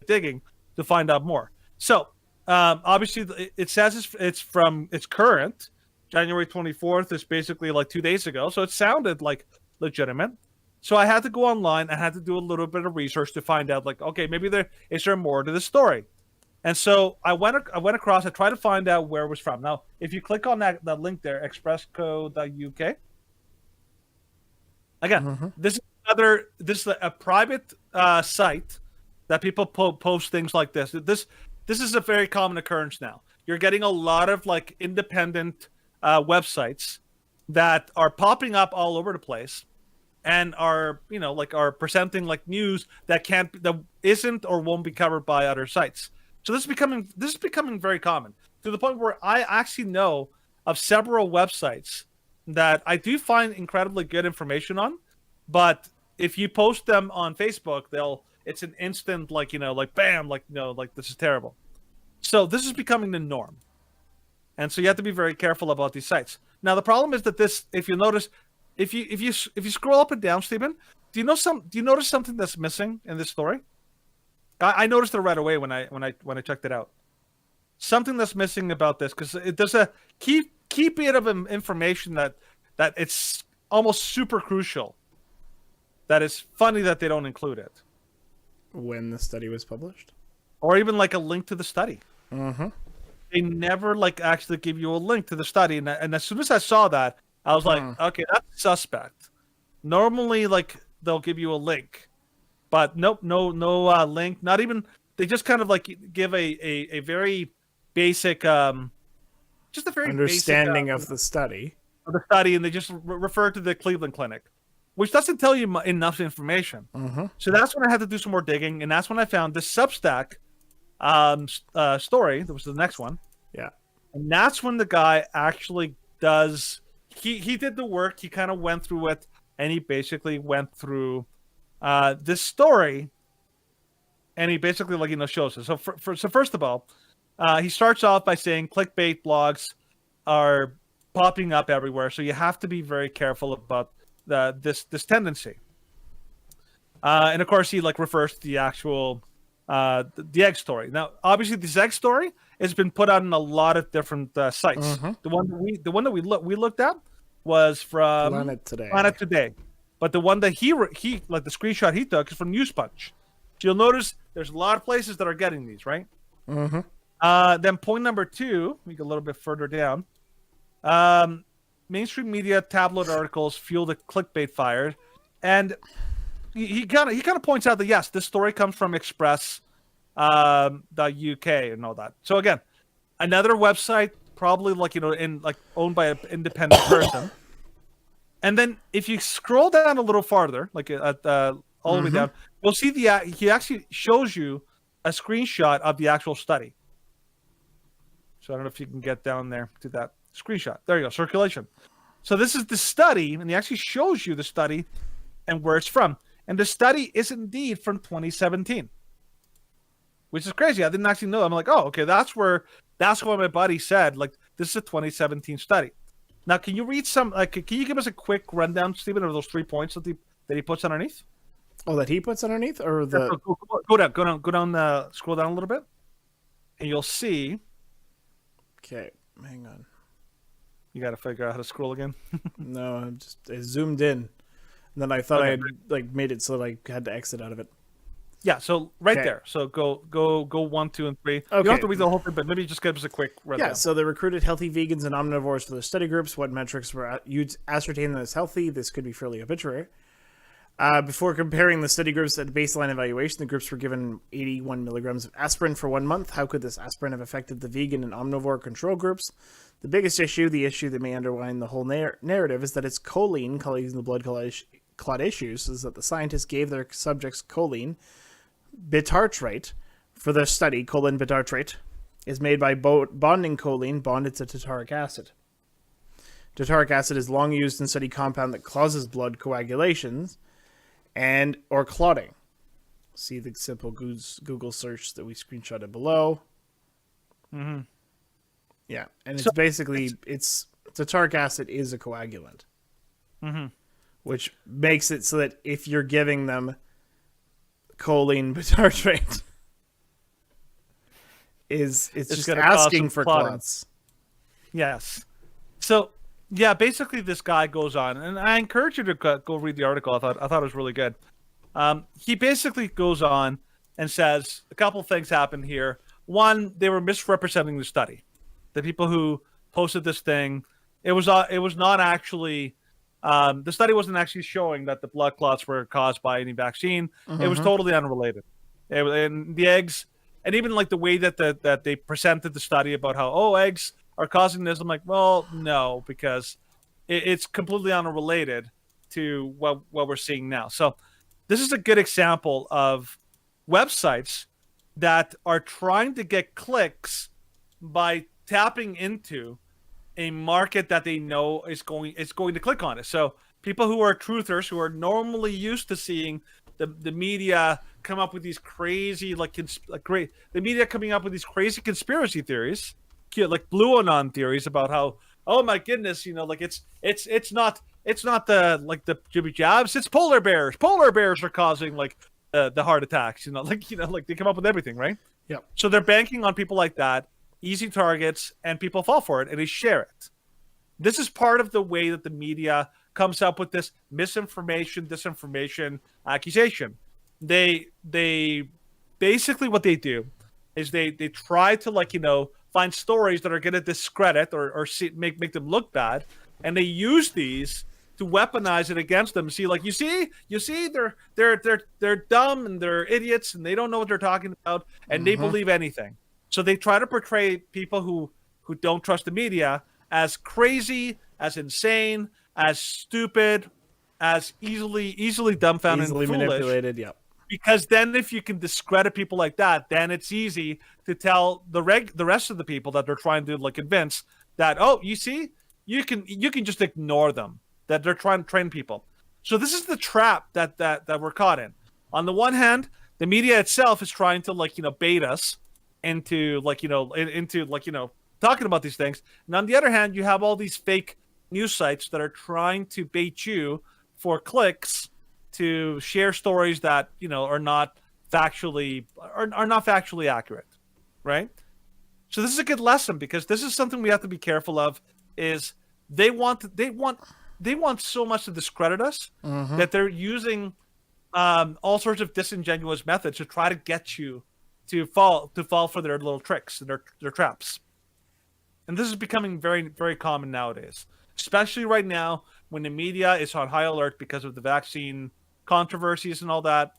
digging to find out more. So Obviously, it says it's current. January 24th is basically like 2 days ago, so it sounded like legitimate. So I had to go online. I had to do a little bit of research to find out, like, okay, maybe there more to the story. And so I went across. I tried to find out where it was from. Now, if you click on that link there, expressco.uk. Again, this is a private site that people post things like this. This is a very common occurrence now. You're getting a lot of like independent websites that are popping up all over the place, and are are presenting like news that isn't or won't be covered by other sites. So this is becoming very common, to the point where I actually know of several websites that I do find incredibly good information on, but if you post them on Facebook, it's an instant like bam, like this is terrible. So this is becoming the norm, and so you have to be very careful about these sites. Now the problem is that this, if you notice, if you scroll up and down, Stephen, do you notice something that's missing in this story? I noticed it right away when I checked it out. Something that's missing about this, because there's a key bit of information that it's almost super crucial. That is funny that they don't include it. When the study was published? Or even like a link to the study. Mm-hmm. They never like actually give you a link to the study, and as soon as I saw that, I was like, okay, that's suspect. Normally, like they'll give you a link, but nope, no link. Not even. They just kind of like give a very basic, just a very understanding basic, of the study. And they just refer to the Cleveland Clinic, which doesn't tell you enough information. Mm-hmm. So that's when I had to do some more digging, and that's when I found this Substack story. That was the next one. Yeah. And that's when the guy actually does. He did the work. He kind of went through it, and he basically went through this story, and he basically shows it. So first of all, he starts off by saying clickbait blogs are popping up everywhere, so you have to be very careful about this tendency. And of course, he refers to the actual the egg story. Now, obviously, this egg story has been put out in a lot of different sites. Mm-hmm. The one that we looked at was from Planet Today, but the one that he like the screenshot he took is from NewsPunch. So you'll notice there's a lot of places that are getting these, right? Mm-hmm. Then point number 2, we go a little bit further down. Mainstream media tabloid articles fuel the clickbait fire, and he kind of points out that yes, this story comes from Express .uk and all that. So again, another website probably owned by an independent person. And then if you scroll down a little farther, all the way down, you'll see he actually shows you a screenshot of the actual study. So I don't know if you can get down there to that screenshot. There you go, circulation. So this is the study, and he actually shows you the study and where it's from. And the study is indeed from 2017, which is crazy. I didn't actually know. I'm like, oh, okay, that's what my buddy said. Like, this is a 2017 study. Now, can you read some? Can you give us a quick rundown, Stephen, of those 3 points that he puts underneath? Oh, that he puts underneath, or the go down, scroll down a little bit, and you'll see. Okay, hang on. You got to figure out how to scroll again. No, I zoomed in, and then I thought Okay. I had made it so that I had to exit out of it. Yeah, so right Okay. there. So go 1, 2, and 3. You Okay. don't have to read the whole thing, but maybe just give us a quick rundown. Yeah, so they recruited healthy vegans and omnivores for their study groups. What metrics were used to ascertain that it's healthy? This could be fairly arbitrary. Before comparing the study groups at the baseline evaluation, the groups were given 81 milligrams of aspirin for 1 month. How could this aspirin have affected the vegan and omnivore control groups? The biggest issue, the issue that may undermine the whole narrative, is that it's choline causing the blood clot issues, is that the scientists gave their subjects choline bitartrate for their study. Choline bitartrate is made by bonding choline bonded to tartaric acid. Tartaric acid is long used in study compound that causes blood coagulations and or clotting. See the simple Google search that we screenshotted below. Mm-hmm. Yeah, and it's basically tartaric acid is a coagulant, which makes it so that if you're giving them choline bitartrate, it's just gonna cause asking some for clotting. clots. Yes. So yeah, basically this guy goes on, and I encourage you to go read the article. I thought it was really good. He basically goes on and says a couple things happened here. One, they were misrepresenting the study. The people who posted this thing, it was not actually. The study wasn't actually showing that the blood clots were caused by any vaccine. It was totally unrelated. And the eggs, and even like the way that they presented the study about how eggs are causing this. I'm like, well, no, because it's completely unrelated to what we're seeing now. So this is a good example of websites that are trying to get clicks by tapping into a market that they know is going to click on it. So people who are truthers, who are normally used to seeing the media come up with these crazy the media coming up with these crazy conspiracy theories, like Blue Anon theories about how, oh my goodness, it's not the Jimmy Jabs, it's polar bears. Polar bears are causing the heart attacks. They come up with everything, right? Yep. So they're banking on people like that, easy targets, and people fall for it and they share it. This is part of the way that the media comes up with this misinformation, disinformation accusation. They basically, what they do is they try to find stories that are going to discredit or make them look bad, and they use these to weaponize it against them. See, you see, they're dumb and they're idiots and they don't know what they're talking about, and they believe anything. So they try to portray people who don't trust the media as crazy, as insane, as stupid, as easily dumbfounded, Easily and foolish. manipulated. Yep. Because then, if you can discredit people like that, then it's easy to tell the rest of the people that they're trying to convince that, oh, you see, you can just ignore them, that they're trying to train people. So this is the trap that we're caught in. On the one hand, the media itself is trying to bait us into talking about these things, and on the other hand, you have all these fake news sites that are trying to bait you for clicks to share stories that are not factually accurate, right? So this is a good lesson, because this is something we have to be careful of. Is they want so much to discredit us that they're using all sorts of disingenuous methods to try to get you to fall for their little tricks and their traps. And this is becoming very, very common nowadays, especially right now when the media is on high alert because of the vaccine controversies and all that.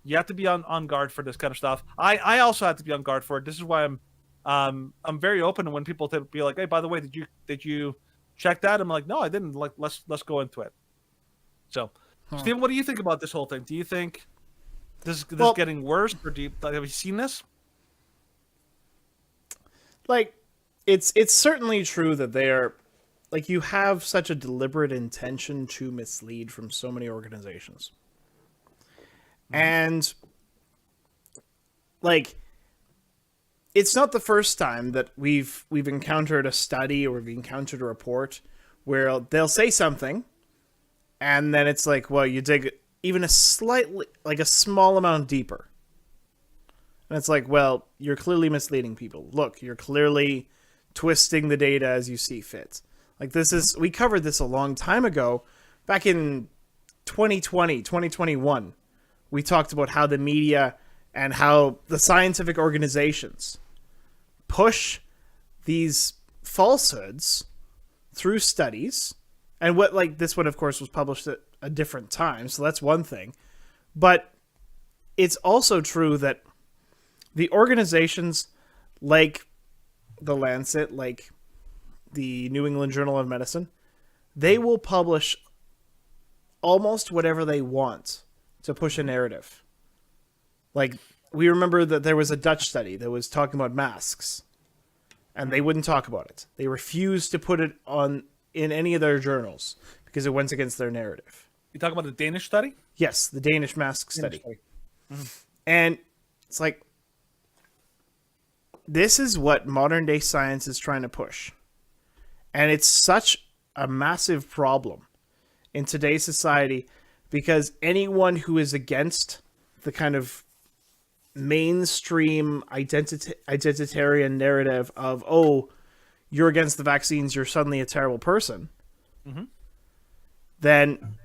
You have to be on guard for this kind of stuff. I also have to be on guard for it. This is why I'm very open to when people be like, hey, by the way, did you check that? I'm like, no, I didn't. Let's go into it. So, Steven, what do you think about this whole thing? Do you think this is getting worse, or have you seen this? It's certainly true that they are, you have such a deliberate intention to mislead from so many organizations. And it's not the first time that we've encountered a study or we've encountered a report where they'll say something and then it's well, you dig even a small amount deeper. And it's well, you're clearly misleading people. Look, you're clearly twisting the data as you see fit. We covered this a long time ago, back in 2020, 2021. We talked about how the media and how the scientific organizations push these falsehoods through studies. And this one, of course, was published at a different time, so that's one thing. But it's also true that the organizations like the Lancet, like the New England Journal of Medicine, they will publish almost whatever they want to push a narrative. We remember that there was a Dutch study that was talking about masks, and they wouldn't talk about it. They refused to put it in any of their journals because it went against their narrative. You talking about the Danish study? Yes, the Danish mask study. And it's this is what modern day science is trying to push. And it's such a massive problem in today's society, because anyone who is against the kind of mainstream identitarian narrative of, oh, you're against the vaccines, you're suddenly a terrible person, then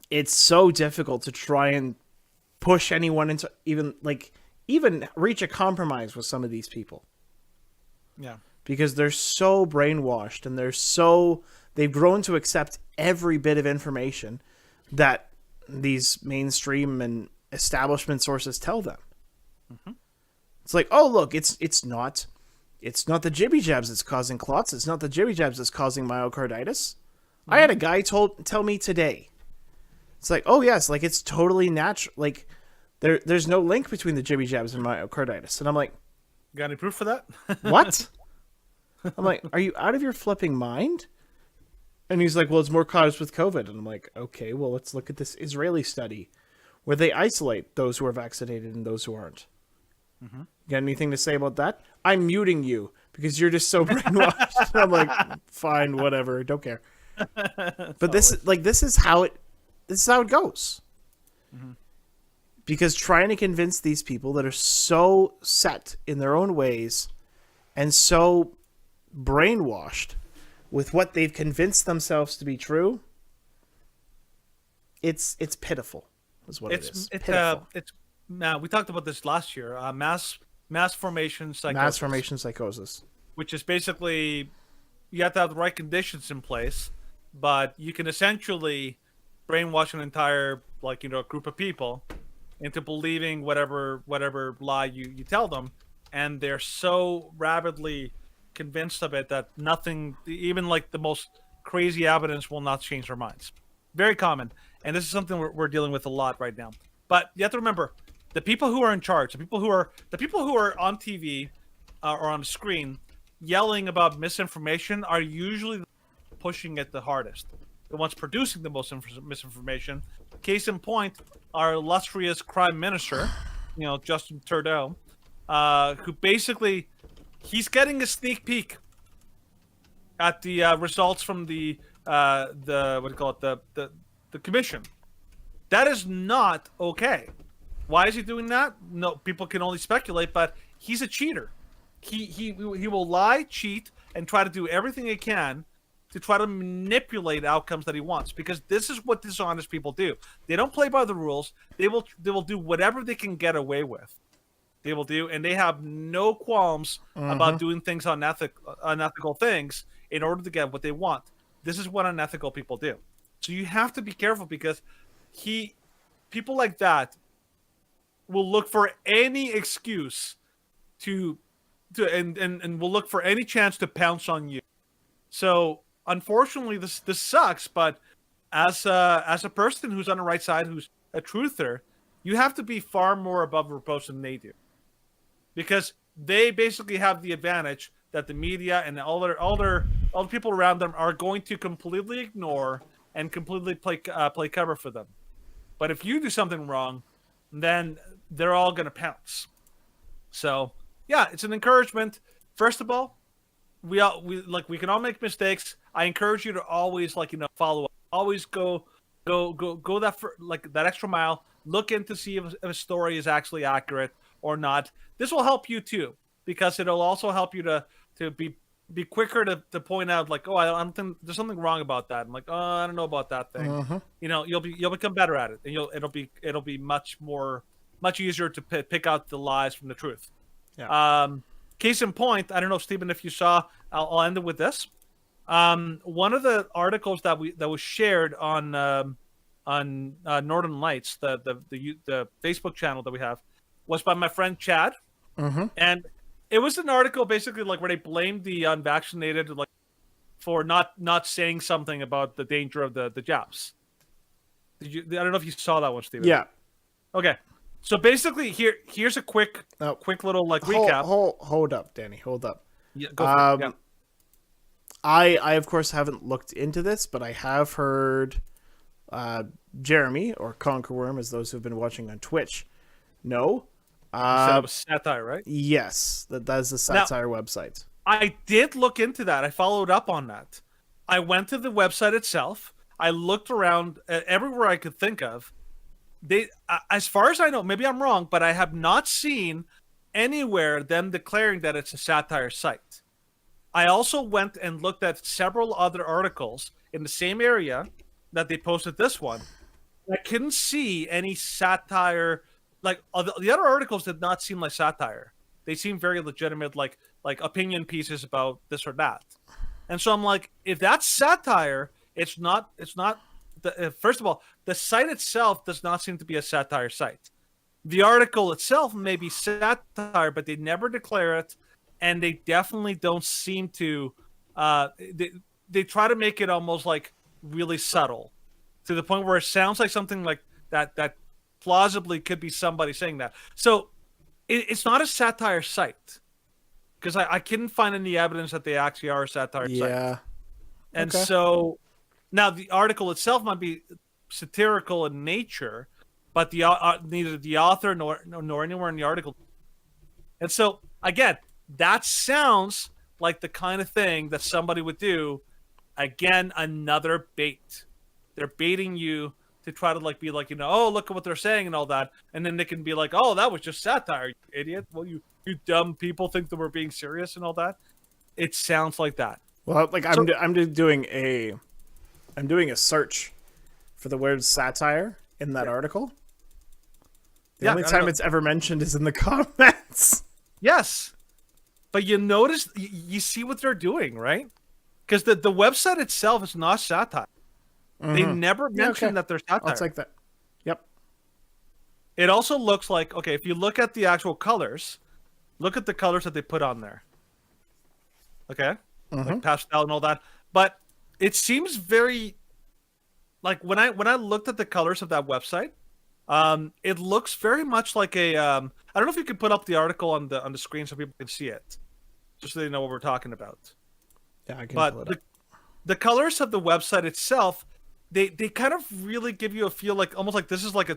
it's so difficult to try and push anyone into even reach a compromise with some of these people. Yeah. Because they're so brainwashed and they've grown to accept every bit of information that these mainstream and establishment sources tell them. It's like, oh, look, it's not the jibby jabs that's causing clots. It's not the jibby jabs that's causing myocarditis. I had a guy tell me today. It's like, oh yes, like it's totally natural. Like there's no link between the jibby jabs and myocarditis. And I'm like, Got any proof for that? what? I'm like, are you out of your flipping mind? And he's like, well, it's more caused with COVID. And I'm like, okay, well, let's look at this Israeli study where they isolate those who are vaccinated and those who aren't. You got anything to say about that? I'm muting you because you're just so brainwashed. I'm like, fine, whatever, don't care. But this is how it goes. Because trying to convince these people that are so set in their own ways and so brainwashed with what they've convinced themselves to be true, it's pitiful, is what it is. It's now we talked about this last year. Mass formation psychosis. Mass formation psychosis, which is basically you have to have the right conditions in place, but you can essentially brainwash an entire group of people into believing whatever lie you tell them, and they're so rapidly convinced of it that nothing, even like the most crazy evidence, will not change their minds. Very common, and this is something we're dealing with a lot right now. But you have to remember, the people who are in charge, the people who are on TV or on the screen yelling about misinformation are usually pushing it the hardest. The ones producing the most misinformation. Case in point, our illustrious Prime Minister, Justin Trudeau, who basically he's getting a sneak peek at the results from the commission. That is not okay. Why is he doing that? No, people can only speculate, but he's a cheater. He will lie, cheat, and try to do everything he can to try to manipulate outcomes that he wants, because this is what dishonest people do. They don't play by the rules. They will do whatever they can get away with. They will do, and they have no qualms about doing things unethical things in order to get what they want. This is what unethical people do. So you have to be careful, because people like that will look for any excuse and will look for any chance to pounce on you. So unfortunately, this sucks. But as a person who's on the right side, who's a truther, you have to be far more above reproach than they do, because they basically have the advantage that the media and all the people around them are going to completely ignore and completely play cover for them. But if you do something wrong, then they're all going to pounce. So yeah, it's an encouragement. First of all, we can all make mistakes. I encourage you to always follow up. Always go that extra mile. Look in to see if a story is actually accurate or not. This will help you too, because it'll also help you to be quicker to point out I don't think there's something wrong about that. I'm like, oh, I don't know about that thing. You'll become better at it, and it'll be much easier to pick out the lies from the truth. Yeah. Case in point, I don't know, Stephen, if you saw. I'll end it with this. One of the articles that was shared on Northern Lights, the Facebook channel that we have, was by my friend Chad, and it was an article basically where they blamed the unvaccinated for not saying something about the danger of the jabs. I don't know if you saw that one, Stephen. Yeah. Okay. So basically, here's a quick little recap. Hold up, Danny. Hold up. Yeah, go for it. Yeah. I of course haven't looked into this, but I have heard Jeremy, or Conquerworm, as those who've been watching on Twitch know. You said it was satire, right? Yes, that's the satire website. I did look into that. I followed up on that. I went to the website itself. I looked around everywhere I could think of. as far as I know, maybe I'm wrong, but I have not seen anywhere them declaring that it's a satire site. I also went and looked at several other articles in the same area that they posted this one. I couldn't see any satire. Like the other articles did not seem like satire. They seem very legitimate, like opinion pieces about this or that. And so I'm like, if that's satire, it's not. First of all, the site itself does not seem to be a satire site. The article itself may be satire, but they never declare it, and they definitely don't seem to. They try to make it almost like really subtle, to the point where it sounds like something like that plausibly could be somebody saying that. So it's not a satire site, because I couldn't find any evidence that they actually are a satire site. Yeah. And Okay. so now the article itself might be satirical in nature, but neither the author nor anywhere in the article. And so again, that sounds like the kind of thing that somebody would do. Again, another bait. They're baiting you to try to like be like, oh, look at what they're saying and all that, and then they can be like, oh, that was just satire, you idiot. Well, you dumb people think that we're being serious and all that. It sounds like that. Well, like I'm just doing a search for the word satire in that article. The only time it's ever mentioned is in the comments. Yes, but you notice, you see what they're doing, right? Because the website itself is not satire. They never mention that they're satire. It's like that. Yep. It also looks like, okay, if you look at the actual colors, look at the colors that they put on there. Okay? Like pastel and all that. But it seems very, like when I looked at the colors of that website, it looks very much like a I don't know if you could put up the article on the screen so people can see it, just so they know what we're talking about. Yeah, I can But pull it up. the colors of the website itself, they kind of really give you a feel like almost like this is like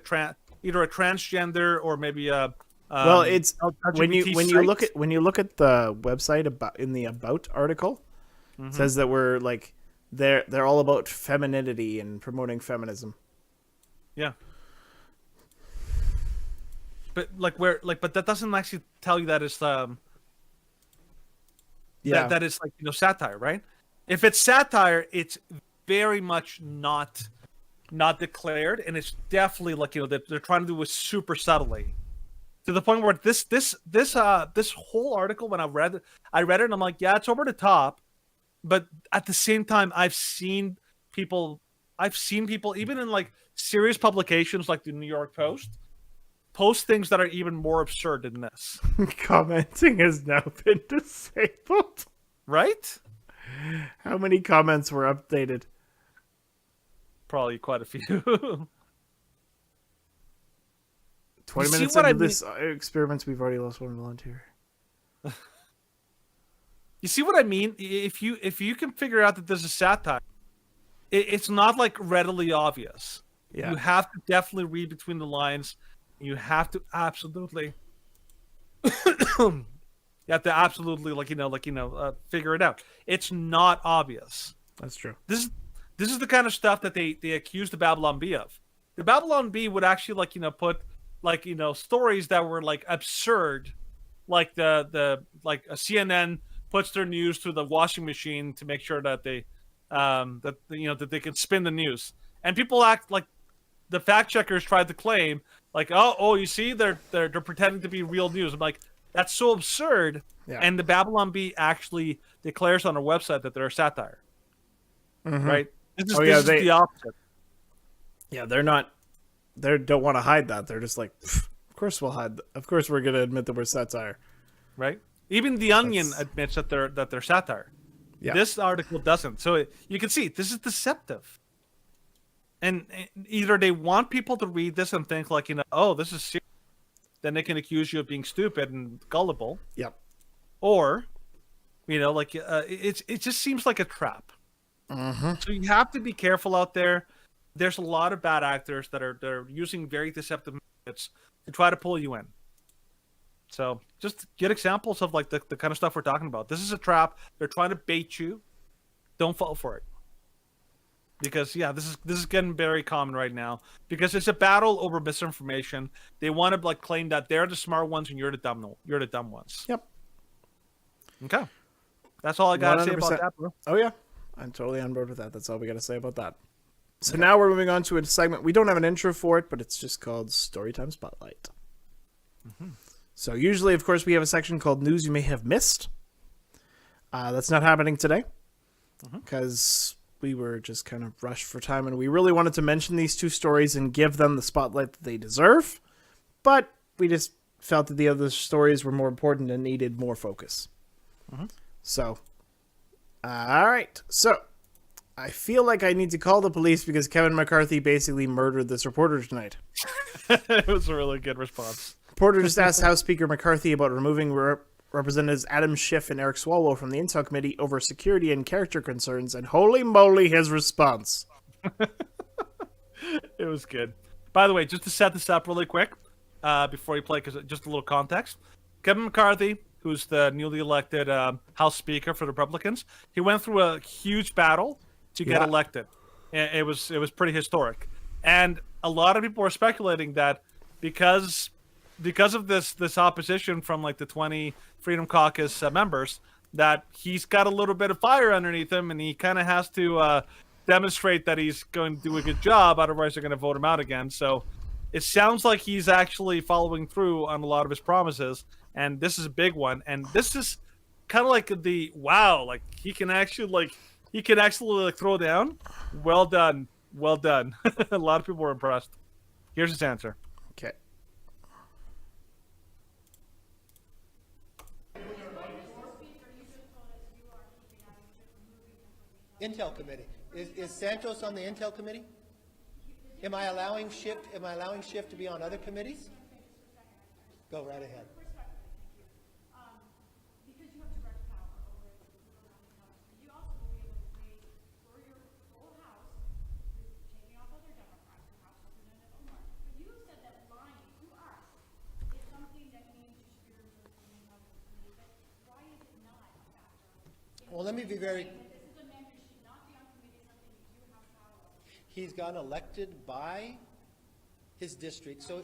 either a transgender or maybe a Well, it's when you LGBT look at the website about in the about article, it says that we're like they're all about femininity and promoting feminism. Yeah. But but that doesn't actually tell you that it's that it's like satire, right? If it's satire, it's very much not declared, and it's definitely like that they're trying to do it super subtly, to the point where this whole article, when I read it and I'm like, yeah, it's over the top, but at the same time, I've seen people even in like serious publications like the New York Post post things that are even more absurd than this. Commenting has now been disabled. Right? How many comments were updated? Probably quite a few. 20 You see minutes what into I this experiment, we've already lost one volunteer. You see what I mean? If you can figure out that this is satire, it's not like readily obvious. Yeah. You have to definitely read between the lines. You have to absolutely, figure it out. It's not obvious. That's true. This is the kind of stuff that they accused the Babylon Bee of. The Babylon Bee would actually put stories that were like absurd, like the a CNN puts their news through the washing machine to make sure that they that they can spin the news, and people act like the fact checkers tried to claim like, oh, you see, they're pretending to be real news. I'm like, that's so absurd. Yeah. And the Babylon Bee actually declares on their website that they're a satire. Right? This is the opposite. Yeah, they don't want to hide that. They're just like, of course we'll hide. Of course we're gonna admit that we're satire. Right? Even the Onion admits that they're satire. Yeah. This article doesn't. So you can see this is deceptive. And either they want people to read this and think like, oh, this is serious. Then they can accuse you of being stupid and gullible. Yep. Or, it just seems like a trap. So you have to be careful out there. There's a lot of bad actors that are using very deceptive methods to try to pull you in. So just get examples of like the kind of stuff we're talking about. This is a trap. They're trying to bait you. Don't fall for it. Because this is getting very common right now because it's a battle over misinformation. They want to like claim that they're the smart ones and you're the dumb ones. Yep. Okay, that's all I gotta say 100%. about that, bro. Oh yeah, I'm totally on board with that. That's all we got to say about that. So now we're moving on to a segment. We don't have an intro for it, but it's just called Storytime Spotlight. So usually, of course, we have a section called News You May Have Missed. That's not happening today because we were just kind of rushed for time, and we really wanted to mention these two stories and give them the spotlight that they deserve. But we just felt that the other stories were more important and needed more focus. So, all right. So, I feel like I need to call the police because Kevin McCarthy basically murdered this reporter tonight. It was a really good response. Reporter just asked House Speaker McCarthy about removing Representatives Adam Schiff and Eric Swalwell from the Intel Committee over security and character concerns, and holy moly, his response. It was good. By the way, just to set this up really quick, before you play, because just a little context. Kevin McCarthy, who's the newly elected House Speaker for the Republicans, he went through a huge battle to get elected. It was pretty historic, and a lot of people were speculating that because of this opposition from like the 20 Freedom Caucus members, that he's got a little bit of fire underneath him, and he kind of has to demonstrate that he's going to do a good job. Otherwise, they're going to vote him out again. So it sounds like he's actually following through on a lot of his promises, and this is a big one. And this is kind of like the wow, like he can actually throw down. Well done. A lot of people were impressed. Here's his answer. Okay. Intel Committee. Is Santos on the Intel Committee? Am I allowing Schiff to be on other committees? Go right ahead. Well, let me be very... He's gotten elected by his district, so...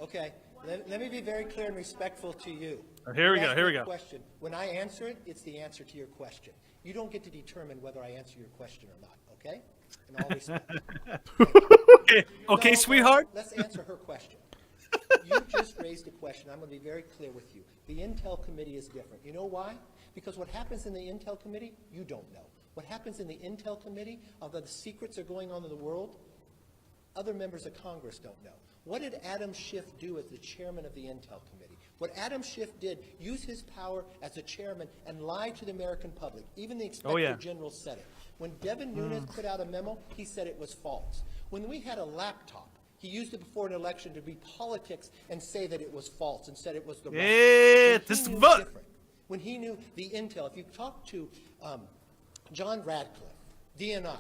Okay, let me be very clear and respectful to you. Here we go. Question. When I answer it, it's the answer to your question. You don't get to determine whether I answer your question or not, okay? In all respect. Okay, No, sweetheart. Let's answer her question. You just raised a question. I'm going to be very clear with you. The Intel Committee is different. You know why? Because what happens in the Intel Committee, you don't know. What happens in the Intel Committee, although the secrets are going on in the world, other members of Congress don't know. What did Adam Schiff do as the chairman of the Intel Committee? What Adam Schiff did, use his power as a chairman and lie to the American public. Even the Inspector General said it. When Devin Nunes put out a memo, he said it was false. When we had a laptop, he used it before an election to be politics and say that it was false and said it was the right. When he knew the Intel, if you talk to John Radcliffe, DNI,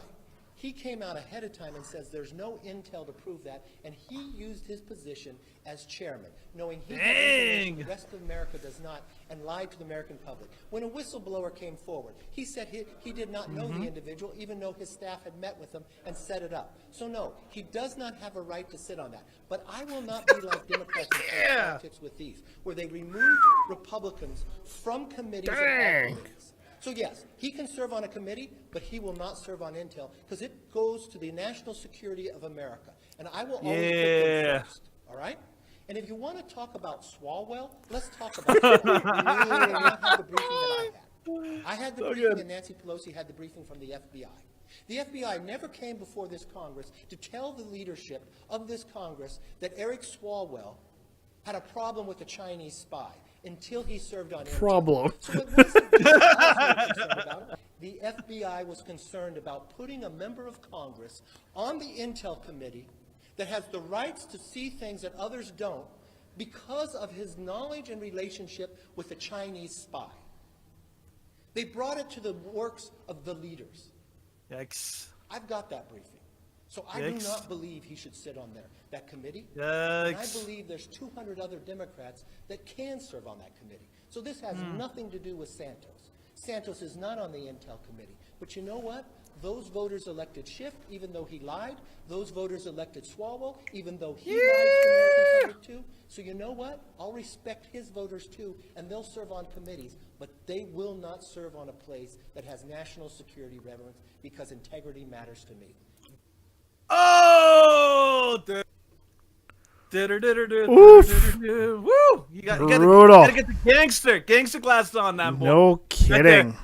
he came out ahead of time and says there's no intel to prove that, and he used his position as chairman, knowing he had information the rest of America does not, and lied to the American public. When a whistleblower came forward, he said he did not know the individual, even though his staff had met with him and set it up. So no, he does not have a right to sit on that. But I will not be like Democrats in politics with these, where they remove Republicans from committees and all committees. So yes, he can serve on a committee, but he will not serve on Intel because it goes to the national security of America. And I will always put them first, all right? And if you want to talk about Swalwell, let's talk about Swalwell. You don't have the briefing that I had. I had the briefing and Nancy Pelosi had the briefing from the FBI. The FBI never came before this Congress to tell the leadership of this Congress that Eric Swalwell had a problem with a Chinese spy until he served on Problem. So it wasn't the FBI was concerned about putting a member of Congress on the Intel Committee that has the rights to see things that others don't because of his knowledge and relationship with a Chinese spy. They brought it to the works of the leaders. Yikes. I've got that briefing. So I do not believe he should sit on that committee. Yikes. And I believe there's 200 other Democrats that can serve on that committee. So this has nothing to do with Santos. Santos is not on the Intel Committee. But you know what? Those voters elected Schiff, even though he lied. Those voters elected Swalwell, even though he lied to the American public too. So you know what? I'll respect his voters too, and they'll serve on committees, but they will not serve on a place that has national security relevance because integrity matters to me. Oh! Woo! You gotta get the gangster glasses on that boy. No kidding. Right,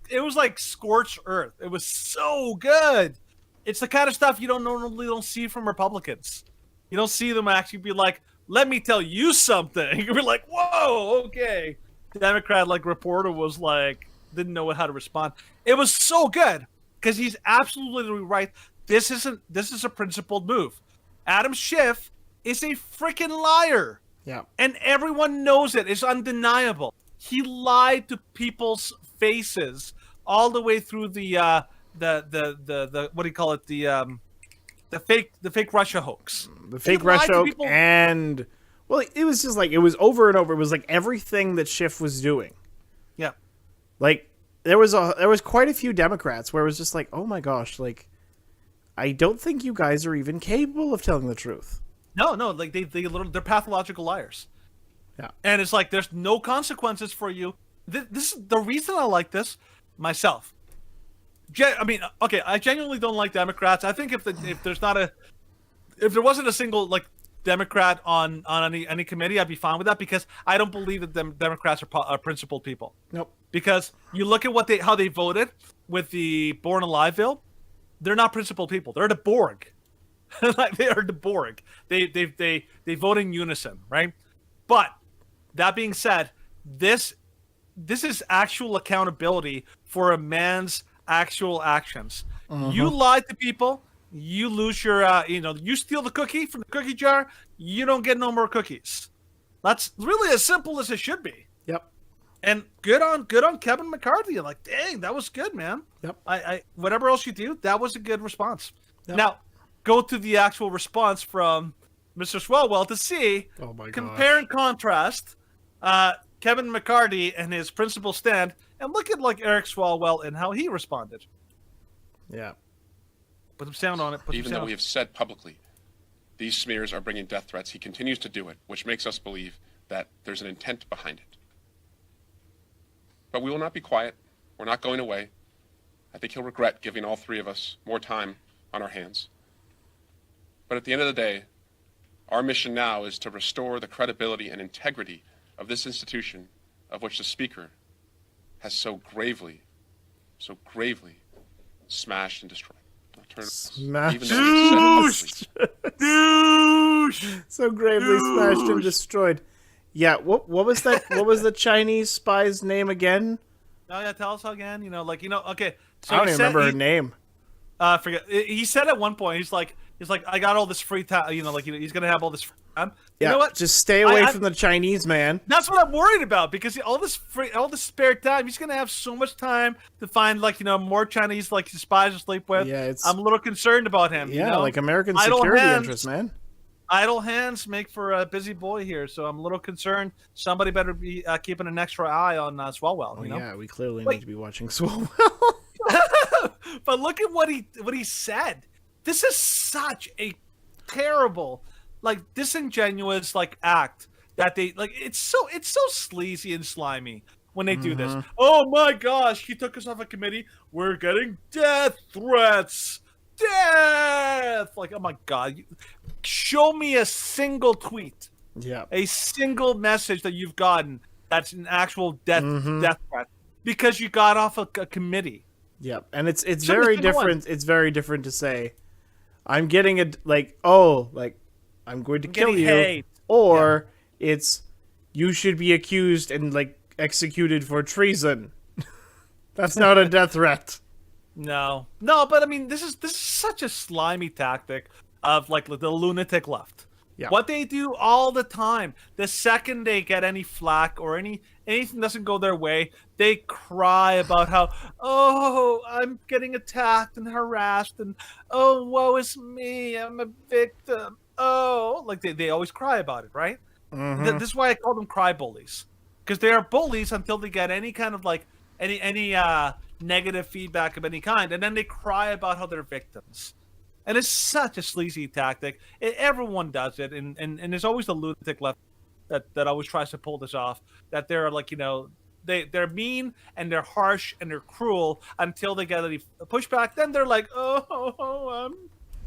it was like scorched earth. It was so good. It's the kind of stuff you don't see from Republicans. You don't see them actually be like, "Let me tell you something." You're like, "Whoa, okay." The Democrat reporter was like, didn't know how to respond. It was so good because he's absolutely right. This is a principled move. Adam Schiff is a freaking liar. Yeah. And everyone knows it. It's undeniable. He lied to people's faces all the way through the what do you call it? The fake Russia hoax. The fake Russia hoax, and well, it was just like it was over and over. It was like everything that Schiff was doing. Yeah. Like there was quite a few Democrats where it was just like, oh my gosh, like I don't think you guys are even capable of telling the truth. No, like they're pathological liars. Yeah. And it's like there's no consequences for you. This is the reason I like this myself. I mean, okay, I genuinely don't like Democrats. I think if there wasn't a single Democrat on any committee, I'd be fine with that because I don't believe that Democrats are principled people. Nope. Because you look at how they voted with the Born Alive bill, they're not principled people. They're the Borg. They are the Borg. They vote in unison, right? But that being said, this is actual accountability for a man's actual actions. You lied to people, you lose your you steal the cookie from the cookie jar, you don't get no more cookies. That's really as simple as it should be. Yep. And good on Kevin McCarthy. Like, dang, that was good, man. Yep. I whatever else you do, that was a good response. Yep. Now, go to the actual response from Mr. Swalwell to see, compare and contrast Kevin McCarthy and his principal stand, and look at Eric Swalwell and how he responded. Yeah. Put some sound on it. Even though we have said publicly these smears are bringing death threats, he continues to do it, which makes us believe that there's an intent behind it. But we will not be quiet. We're not going away. I think he'll regret giving all three of us more time on our hands. But at the end of the day, our mission now is to restore the credibility and integrity of this institution of which the Speaker has so gravely smashed and destroyed. Smashed. Douche! So gravely smashed and destroyed. Yeah, what was that? What was the Chinese spy's name again? Oh yeah, tell us again. Okay. So I don't even remember her name. Forget. He said at one point, he's like, I got all this free time. He's gonna have all this free time. Yeah, you know what? Just stay away from the Chinese man. That's what I'm worried about because all this spare time, he's gonna have so much time to find more Chinese spies to sleep with. Yeah, I'm a little concerned about him. Yeah, American security interests, man. Idle hands make for a busy boy here, so I'm a little concerned. Somebody better be keeping an extra eye on Swalwell. Yeah, we clearly need to be watching Swalwell. But look at what he said. This is such a terrible, disingenuous act that they It's so sleazy and slimy when they do this. Oh my gosh, he took us off a committee. We're getting death threats. Death! Oh my god. Show me a single tweet. Yeah. A single message that you've gotten that's an actual death threat because you got off a committee. Yep. And it's very different. It's very different to say, I'm getting I'm going to kill you. Hate. Or it's, you should be accused and executed for treason. That's not a death threat. No, but I mean, this is such a slimy tactic of the lunatic left. Yeah. What they do all the time, the second they get any flack or anything doesn't go their way, they cry about how, oh, I'm getting attacked and harassed, and oh, woe is me, I'm a victim. Oh, they always cry about it, right? This is why I call them cry bullies, because they are bullies until they get any kind of any negative feedback of any kind, and then they cry about how they're victims. And it's such a sleazy tactic. Everyone does it, and there's always the lunatic left that always tries to pull this off. That they're like, they're mean and they're harsh and they're cruel until they get any pushback. Then they're like, oh,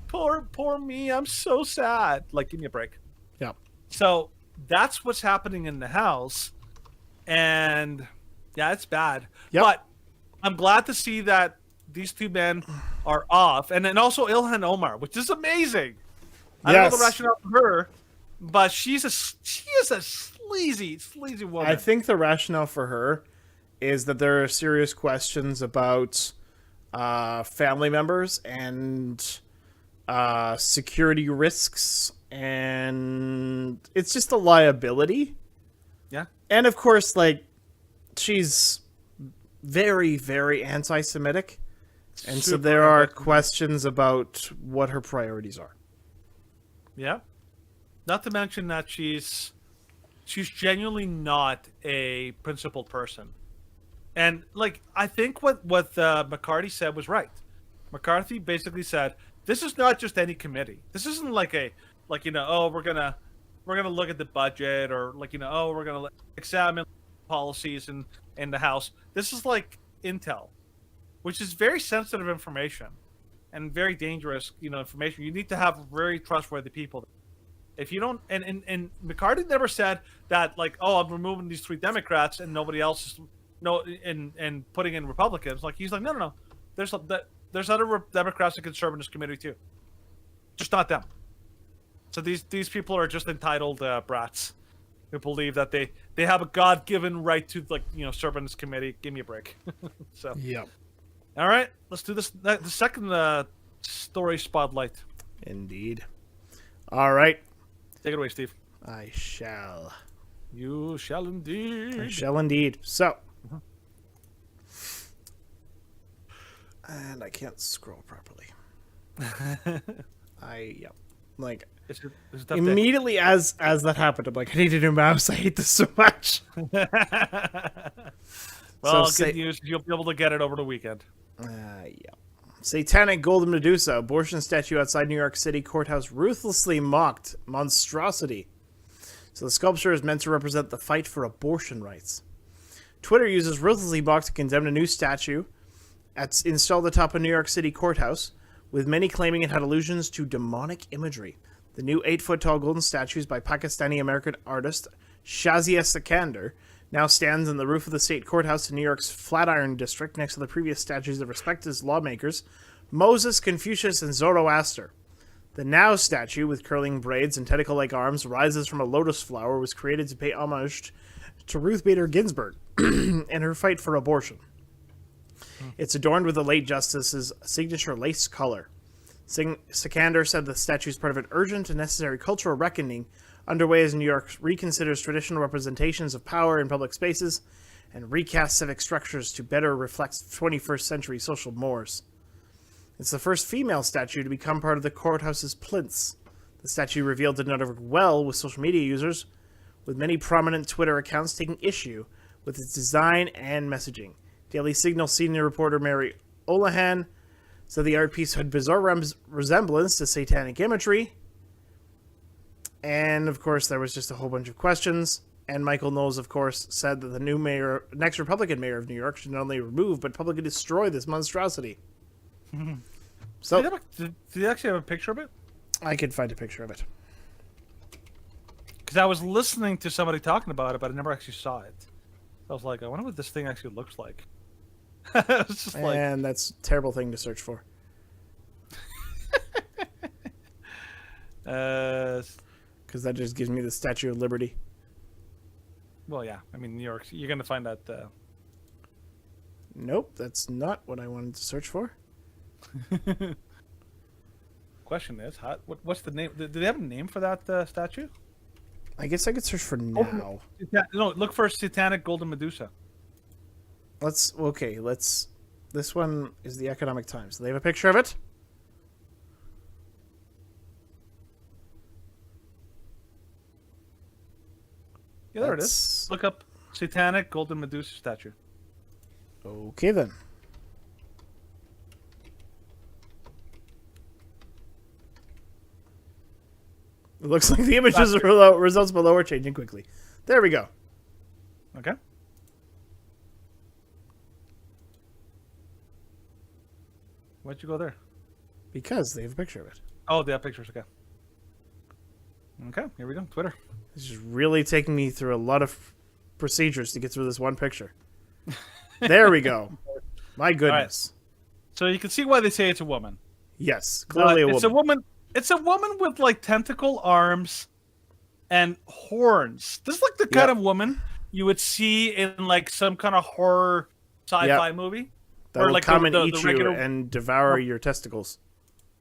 poor me, I'm so sad. Like, give me a break. Yeah. So that's what's happening in the house, and yeah, it's bad. Yep. But I'm glad to see that these two men are off, and then also Ilhan Omar, which is amazing. I don't know the rationale for her, but she is a sleazy woman. I think the rationale for her is that there are serious questions about family members and security risks, and it's just a liability. Yeah. And of course, like, she's very, very anti-Semitic. And so there are questions about what her priorities are. Yeah. Not to mention that she's genuinely not a principled person. And, like, I think what McCarthy said was right. McCarthy basically said, this is not just any committee. This isn't like we're gonna look at the budget, or we're gonna examine policies in the House. This is like intel, which is very sensitive information and very dangerous, information. You need to have very trustworthy people. If you don't, and McCarthy never said that, like, oh, I'm removing these 3 Democrats and nobody else is and putting in Republicans. Like, he's like, no. There's other Democrats that can serve in this committee too, just not them. So these people are just entitled brats who believe that they have a God-given right to, like, serve in this committee. Give me a break. So yeah. All right, let's do this. The second story spotlight. Indeed. All right. Take it away, Steve. I shall. You shall indeed. I shall indeed. So. And I can't scroll properly. Like, it's a tough immediately day. as that happened, I'm like, I need a new mouse. I hate this so much. Well, good news. You'll be able to get it over the weekend. Yeah. Satanic golden Medusa, abortion statue outside New York City courthouse ruthlessly mocked. Monstrosity. So the sculpture is meant to represent the fight for abortion rights. Twitter users ruthlessly mocked to condemn a new statue installed atop a New York City courthouse, with many claiming it had allusions to demonic imagery. The new 8-foot-tall golden statue by Pakistani-American artist Shazia Sikander now stands on the roof of the state courthouse in New York's Flatiron District next to the previous statues of respected lawmakers Moses, Confucius, and Zoroaster. The now statue, with curling braids and tentacle-like arms, rises from a lotus flower, was created to pay homage to Ruth Bader Ginsburg and her fight for abortion. It's adorned with the late justice's signature lace color. Sikander said the statue is part of an urgent and necessary cultural reckoning underway as New York reconsiders traditional representations of power in public spaces and recasts civic structures to better reflect 21st century social mores. It's the first female statue to become part of the courthouse's plinths. The statue revealed did not work well with social media users, with many prominent Twitter accounts taking issue with its design and messaging. Daily Signal senior reporter Mary Olahan said the art piece had bizarre resemblance to satanic imagery. And, of course, there was just a whole bunch of questions. And Michael Knowles, of course, said that the next Republican mayor of New York should not only remove, but publicly destroy this monstrosity. So, do they actually have a picture of it? I could find a picture of it. Because I was listening to somebody talking about it, but I never actually saw it. I was like, I wonder what this thing actually looks like. It's just and that's a terrible thing to search for. Because that just gives me the Statue of Liberty. Well, yeah. I mean, New York, you're going to find that... Nope, that's not what I wanted to search for. Question is, what's the name? Do they have a name for that statue? I guess I could search for now. No, look for Satanic Golden Medusa. This one is the Economic Times. Do they have a picture of it? Yeah, there it is. Look up Satanic Golden Medusa statue. Okay then. It looks like the images results below are changing quickly. There we go. Okay. Why'd you go there? Because they have a picture of it. Oh, they have pictures. Okay. Okay, here we go. Twitter. It's just really taking me through a lot of procedures to get through this one picture. There we go. My goodness. So you can see why they say it's a woman. Yes, clearly It's a woman. It's a woman with like tentacle arms and horns. This is like the kind of woman you would see in like some kind of horror sci-fi movie. That will like come and eat regular... you and devour your testicles.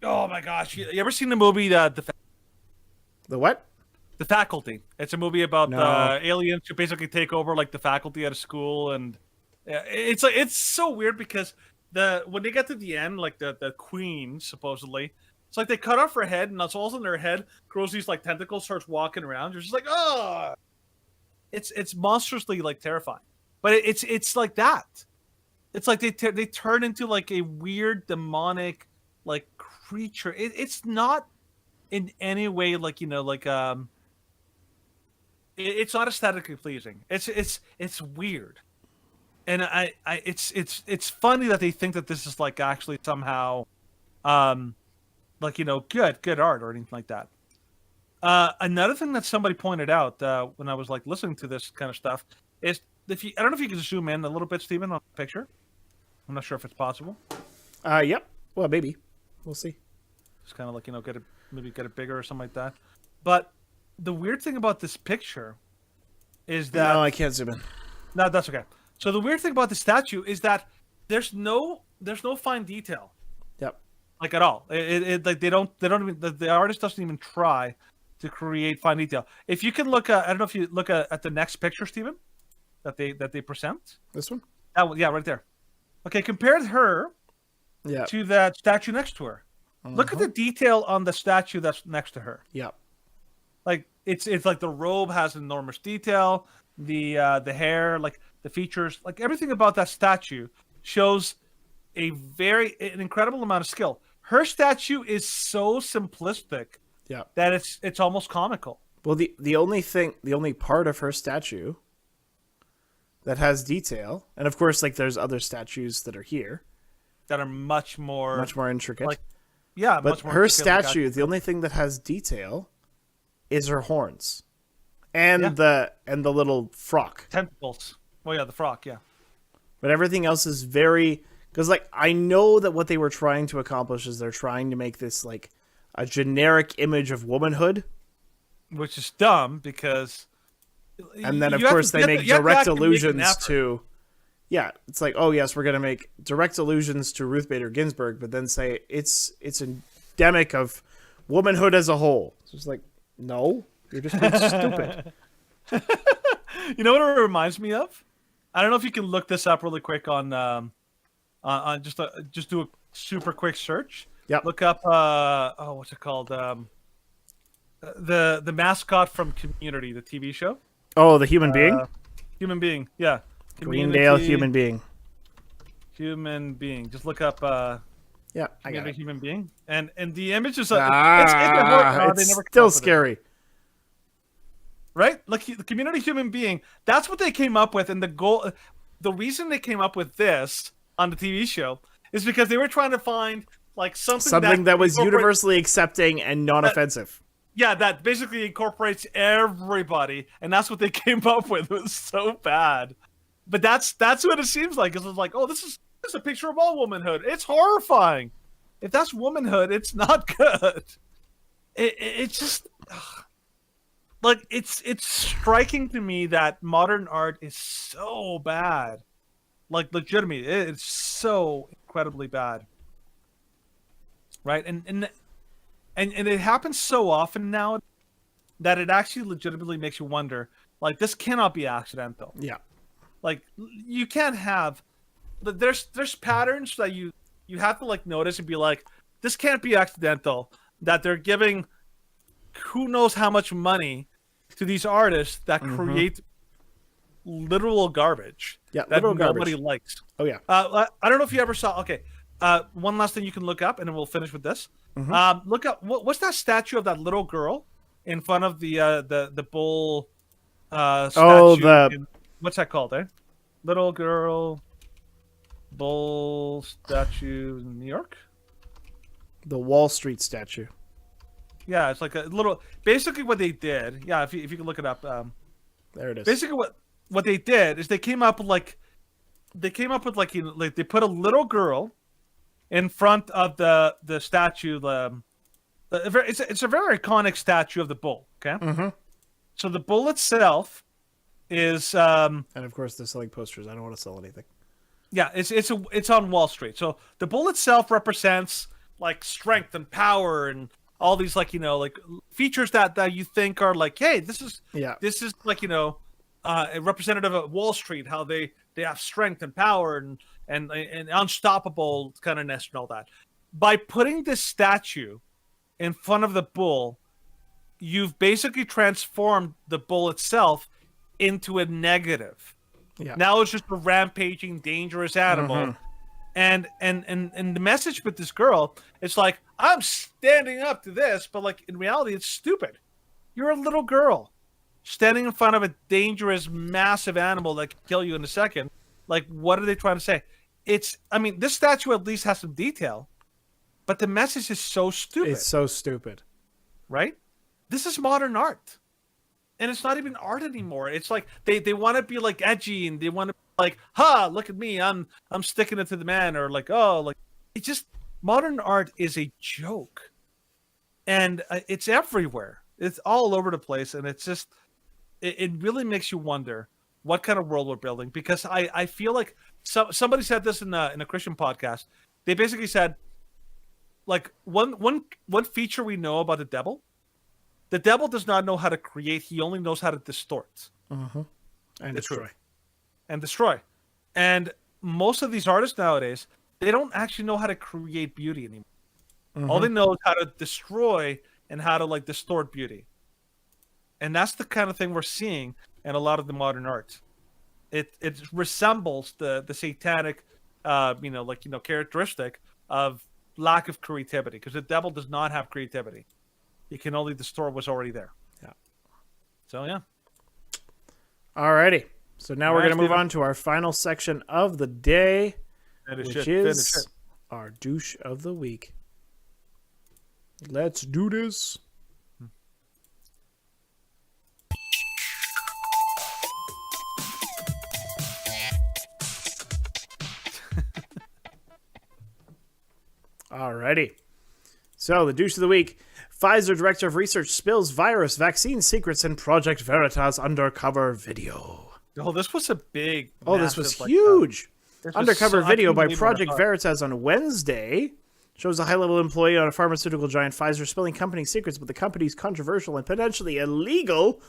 Oh my gosh! You ever seen the movie The what? The Faculty? It's a movie about No. aliens who basically take over like the faculty at a school, and it's so weird because when they get to the end, like the queen supposedly, it's like they cut off her head, and all of a sudden her head grows these like tentacles, starts walking around. You're just like, oh, it's monstrously like terrifying, but it's like that. It's like they turn into like a weird demonic like creature. It's not in any way like it's not aesthetically pleasing. It's weird, and it's funny that they think that this is like actually somehow like good art or anything like that. Another thing that somebody pointed out when I was like listening to this kind of stuff is I don't know if you can zoom in a little bit, Stephen, on the picture. I'm not sure if it's possible. Yep. Well, maybe. We'll see. Just kind of like maybe get it bigger or something like that. But the weird thing about this picture is that no, I can't zoom in. No, that's okay. So the weird thing about the statue is that there's no fine detail. Yep. Like at all. Like they don't even the artist doesn't even try to create fine detail. If you can look at, I don't know if you look at the next picture, Stephen, that they present. This one? That one, yeah, right there. Okay, compare her to that statue next to her. Look at the detail on the statue that's next to her. Yep. Like it's like the robe has enormous detail, the hair, like the features, like everything about that statue shows an incredible amount of skill. Her statue is so simplistic that it's almost comical. Well, the only part of her statue that has detail, and of course, like there's other statues that are here that are much more intricate. Like, yeah, but much more her statue, the only thing that has detail is her horns and the little frock tentacles. Well, yeah, the frock, yeah. But everything else is very, because like I know that what they were trying to accomplish is they're trying to make this like a generic image of womanhood, which is dumb because. And then, of course, they make direct allusions to... Yeah, it's like, oh, yes, we're going to make direct allusions to Ruth Bader Ginsburg, but then say it's endemic of womanhood as a whole. It's just like, no, you're just being stupid. You know what it reminds me of? I don't know if you can look this up really quick on just do a super quick search. Yeah. Look up, what's it called? The mascot from Community, the TV show. Oh, the human being? Human being, yeah. Greendale human being. Human being. Just look up yeah, I got it. Human being. And the image is it's still scary. Right? Like the Community human being. That's what they came up with, and the reason they came up with this on the TV show is because they were trying to find like something that was universally accepting and non-offensive. Yeah, that basically incorporates everybody, and that's what they came up with. It was so bad, but that's what it seems like. It was like, oh, this is a picture of all womanhood. It's horrifying. If that's womanhood, it's not good. It's just like it's striking to me that modern art is so bad. Like legitimately, it's so incredibly bad. Right, and it happens so often now that it actually legitimately makes you wonder, like, this cannot be accidental. Yeah. Like, you can't have... There's patterns that you have to, like, notice and be like, this can't be accidental, that they're giving who knows how much money to these artists that create literal garbage. Yeah, that literal nobody garbage. likes. Oh yeah. I don't know if you ever saw. Okay, one last thing you can look up, and then we'll finish with this. Look up what's that statue of that little girl in front of the bull. Statue what's that called? Little girl, bull statue in New York. The Wall Street statue. Yeah, it's like a little. Basically, what they did. Yeah, if you can look it up. There it is. Basically, what they did is they came up with like they put a little girl in front of the statue. It's a very iconic statue of the bull. Okay. Mm-hmm. So the bull itself is and of course they're selling posters. I don't want to sell anything. Yeah, it's on Wall Street. So the bull itself represents like strength and power and all these like features that you think are like, hey, this is like a representative of Wall Street, how they have strength and power and unstoppable kindness and all that. By putting this statue in front of the bull, you've basically transformed the bull itself into a negative. Yeah. Now it's just a rampaging, dangerous animal. And the message with this girl, it's like, I'm standing up to this, but like in reality, it's stupid. You're a little girl standing in front of a dangerous, massive animal that can kill you in a second. Like, what are they trying to say? This statue at least has some detail, but the message is so stupid. It's so stupid. Right? This is modern art. And it's not even art anymore. It's like they want to be like edgy and they want to be like, look at me, I'm sticking it to the man, or like, it's just modern art is a joke. And it's everywhere. It's all over the place, and it's just it really makes you wonder what kind of world we're building, because I feel like somebody said this in a Christian podcast. They basically said like one feature we know about the devil does not know how to create. He only knows how to distort. And destroy. And destroy. And most of these artists nowadays, they don't actually know how to create beauty anymore. All they know is how to destroy and how to like distort beauty. And that's the kind of thing we're seeing in a lot of the modern art. It resembles the satanic characteristic of lack of creativity, because the devil does not have creativity. He can only distort what's already there. Yeah. So yeah. Alrighty. So now we're going to move on to our final section of the day, which is our douche of the week. Let's do this. Alrighty. So the douche of the week. Pfizer Director of Research spills virus vaccine secrets in Project Veritas undercover video. Oh, this was a big... this was huge. Undercover video by Project Veritas on Wednesday shows a high-level employee on a pharmaceutical giant Pfizer spilling company secrets about the company's controversial and potentially illegal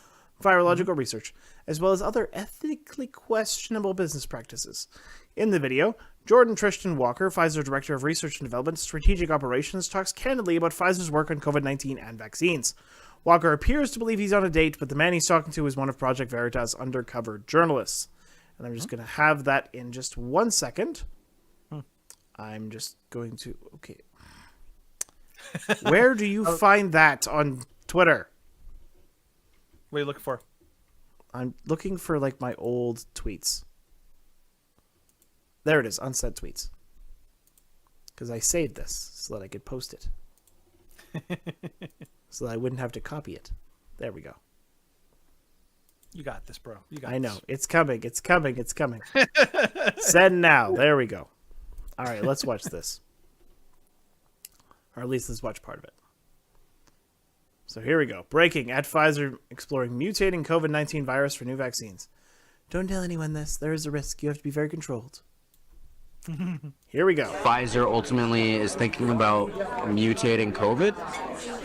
virological research, as well as other ethically questionable business practices. In the video, Jordan Tristan Walker, Pfizer Director of Research and Development, Strategic Operations, talks candidly about Pfizer's work on COVID-19 and vaccines. Walker appears to believe he's on a date, but the man he's talking to is one of Project Veritas' undercover journalists. And I'm just going to have that in just 1 second. I'm just going to... Okay. Where do you find that on Twitter? What are you looking for? I'm looking for, like, my old tweets. There it is, unsaid tweets. Because I saved this so that I could post it. So that I wouldn't have to copy it. There we go. You got this, bro. You got I know. It's coming. It's coming. It's coming. Send now. There we go. All right, let's watch this. Or at least let's watch part of it. So here we go. Breaking at Pfizer exploring mutating COVID-19 virus for new vaccines. Don't tell anyone this. There is a risk. You have to be very controlled. Here we go. Pfizer ultimately is thinking about mutating COVID?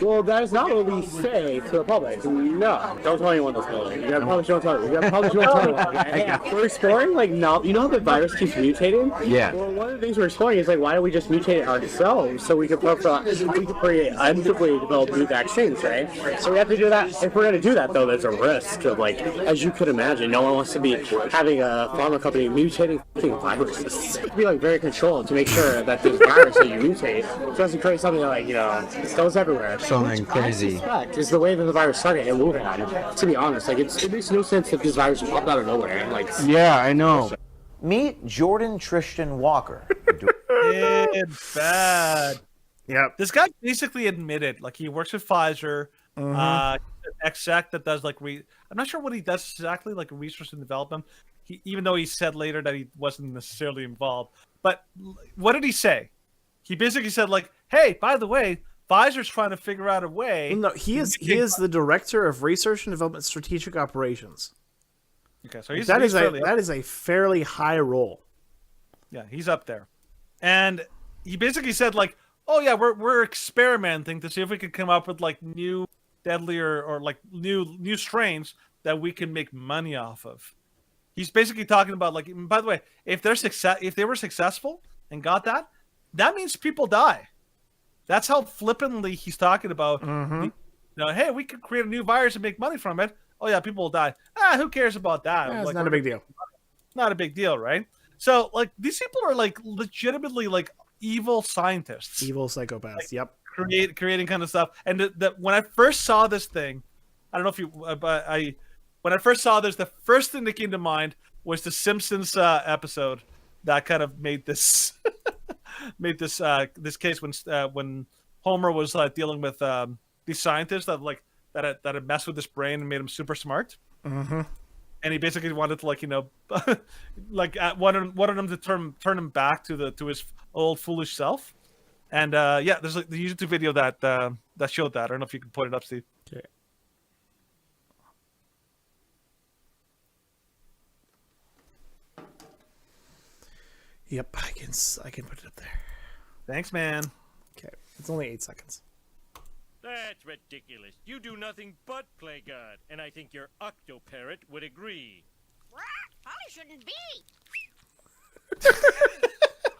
Well, that is not what we say to the public. No, don't tell anyone this building. You gotta probably don't tell anyone. You gotta probably don't tell anyone. We're exploring, like, now, you know how the virus keeps mutating? Yeah. Well, one of the things we're exploring is, like, why don't we just mutate it ourselves so we can create actively develop new vaccines, right? So we have to do that. If we're gonna do that, though, there's a risk of, like, as you could imagine, no one wants to be having a pharma company mutating viruses. To be, like, very controlled to make sure that this virus that you mutate doesn't create something that, like, you know, it goes everywhere. Something crazy. Is the way that the virus started in Wuhan. To be honest, like, it makes no sense that this virus popped out of nowhere. And, like, Yeah, I know. Meet Jordan Tristan Walker. It's bad. Yep. This guy basically admitted, like, he works with Pfizer, exec that does, like, I'm not sure what he does exactly, like, research and development. Even though he said later that he wasn't necessarily involved. But what did he say? He basically said, like, hey, by the way, Pfizer's trying to figure out a way. No, he is the director of research and development strategic operations. Okay, so that is a fairly high role. Yeah, he's up there. And he basically said, like, oh yeah, we're experimenting to see if we can come up with, like, new deadlier or like new strains that we can make money off of. He's basically talking about, like, by the way, if they were successful and got that means people die. That's how flippantly he's talking about. You know, hey, we could create a new virus and make money from it. Oh yeah, people will die. Who cares about that? Yeah, it's like, not a big deal. Not a big deal, right? So, like, these people are, like, legitimately, like, evil scientists, evil psychopaths. Like, yep, creating kind of stuff. And when I first saw this thing, I don't know if you, but when I first saw this, the first thing that came to mind was the Simpsons episode that kind of made this this case when Homer was dealing with these scientists that had messed with his brain and made him super smart. And he basically wanted to, like, you know, like wanted them to turn him back to his old foolish self. And yeah, there's like the YouTube video that showed that. I don't know if you can put it up, Steve. Okay. Yep, I can put it up there. Thanks, man. Okay, it's only 8 seconds. That's ridiculous. You do nothing but play God, and I think your octoparrot would agree. I shouldn't be.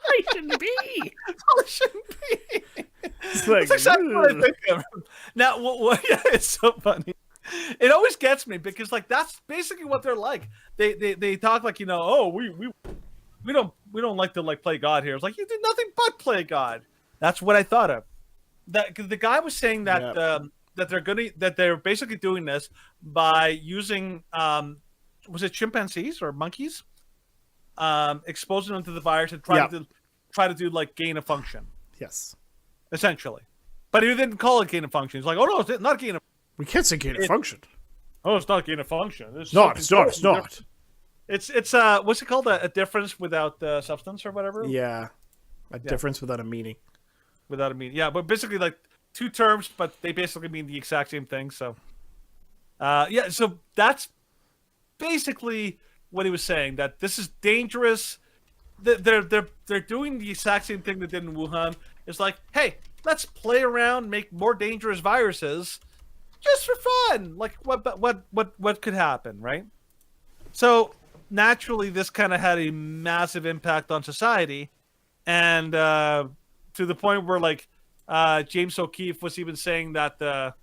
I shouldn't be. I shouldn't be. It's like, that's exactly what I think of. Now, yeah, it's so funny. It always gets me because, like, that's basically what they're like. They talk like, you know, oh, we don't like to, like, play God here. It's like, you do nothing but play God. That's what I thought of. That the guy was saying that that they're basically doing this by using was it chimpanzees or monkeys, exposing them to the virus and try to do like gain of function. Yes, essentially. But he didn't call it gain of function. He's like, oh no, it's not gain of. We can't say gain of function. Oh, it's not gain of function. It's not. It's not. It's what's it called? A difference without substance or whatever. Yeah, a difference without a meaning. Without a meaning, yeah, but basically like two terms, but they basically mean the exact same thing. So, yeah, so that's basically what he was saying. That this is dangerous. They're doing the exact same thing they did in Wuhan. It's like, hey, let's play around, make more dangerous viruses, just for fun. Like what could happen, right? So naturally, this kind of had a massive impact on society, and to the point where, like, James O'Keefe was even saying that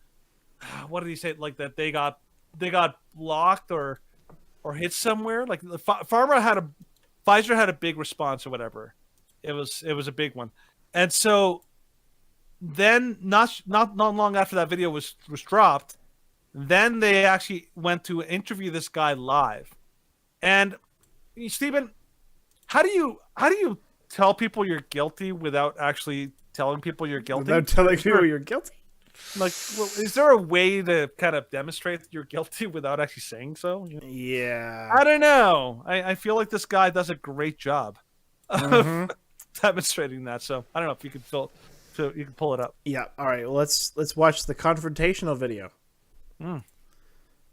what did he say? Like that they got blocked or hit somewhere. Like Pfizer had a big response or whatever. It was a big one, and so then not long after that video was dropped, then they actually went to interview this guy live. And Stephen, how do you tell people you're guilty without actually telling people you're guilty? Without telling people you're guilty? Like, well, is there a way to kind of demonstrate that you're guilty without actually saying so? Yeah. I don't know. I feel like this guy does a great job of demonstrating that. So I don't know if you could you can pull it up. Yeah. All right. Well, let's watch the confrontational video.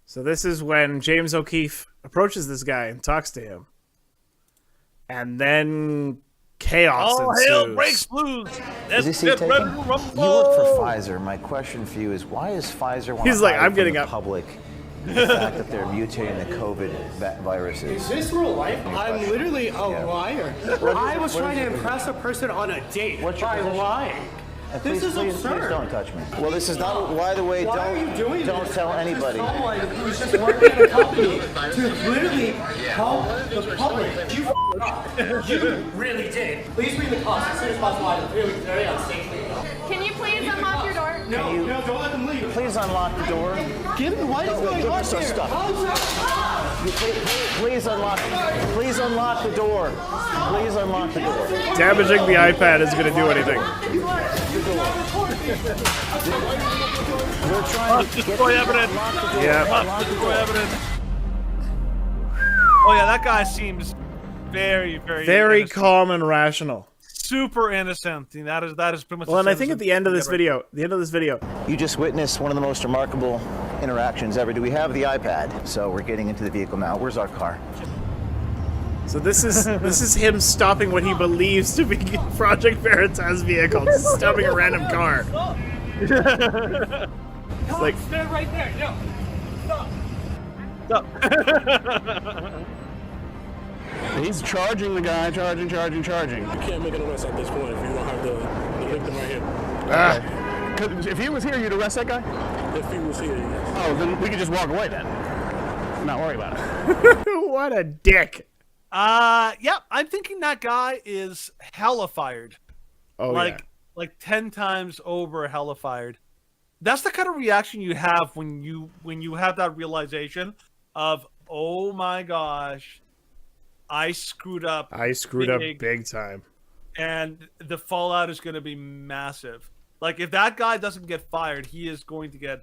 So this is when James O'Keefe approaches this guy and talks to him. And then Chaos All ensues. hell breaks loose. Is Let's this seat get ready taken? to You rumble. work for Pfizer. My question for you is, why is Pfizer want He's to like, hide I'm from getting the up. public the fact that they're mutating the COVID viruses? Is this real life? I'm literally a liar. I was trying to impress a person on a date by lying. This is absurd. Please don't touch me. Well, this is not. By the way, Why are you doing don't this? tell anybody. Someone who's just working at a company to literally help the public. You up. You really did. Please bring the cops as soon as possible. I'm really very unsafe. Can you please unlock your door? No, don't let them leave. Please unlock the door. What is going on Give us here? our stuff. Please unlock. Please unlock the door. Please unlock the door. Damaging the iPad isn't going to do anything. We're trying to Destroy evidence. unlock the door. Yeah. Unlock the Destroy door. evidence. Oh yeah, that guy seems very, very, Very innocent. calm and rational. Super innocent. And that is pretty much. Well, and as I think at innocent the end of as this ever. video, You just witnessed one of the most remarkable interactions ever. Do we have the iPad? So we're getting into the vehicle now. Where's our car? so this is him stopping what he believes to be Project Veritas vehicle, just stopping a random car. It's like, Stand right there. No. He's charging the guy, charging. You can't make an arrest at this point if you don't have the victim right here. 'Cause if he was here, you'd arrest that guy? If he was here, yes. Oh, then we could just walk away then. Not worry about it. what a dick. Yeah, I'm thinking that guy is hella fired. Oh, like 10 times over hella fired. That's the kind of reaction you have when you have that realization of, oh my gosh, I screwed up. I screwed up big time. And the fallout is going to be massive. Like, if that guy doesn't get fired, he is going to get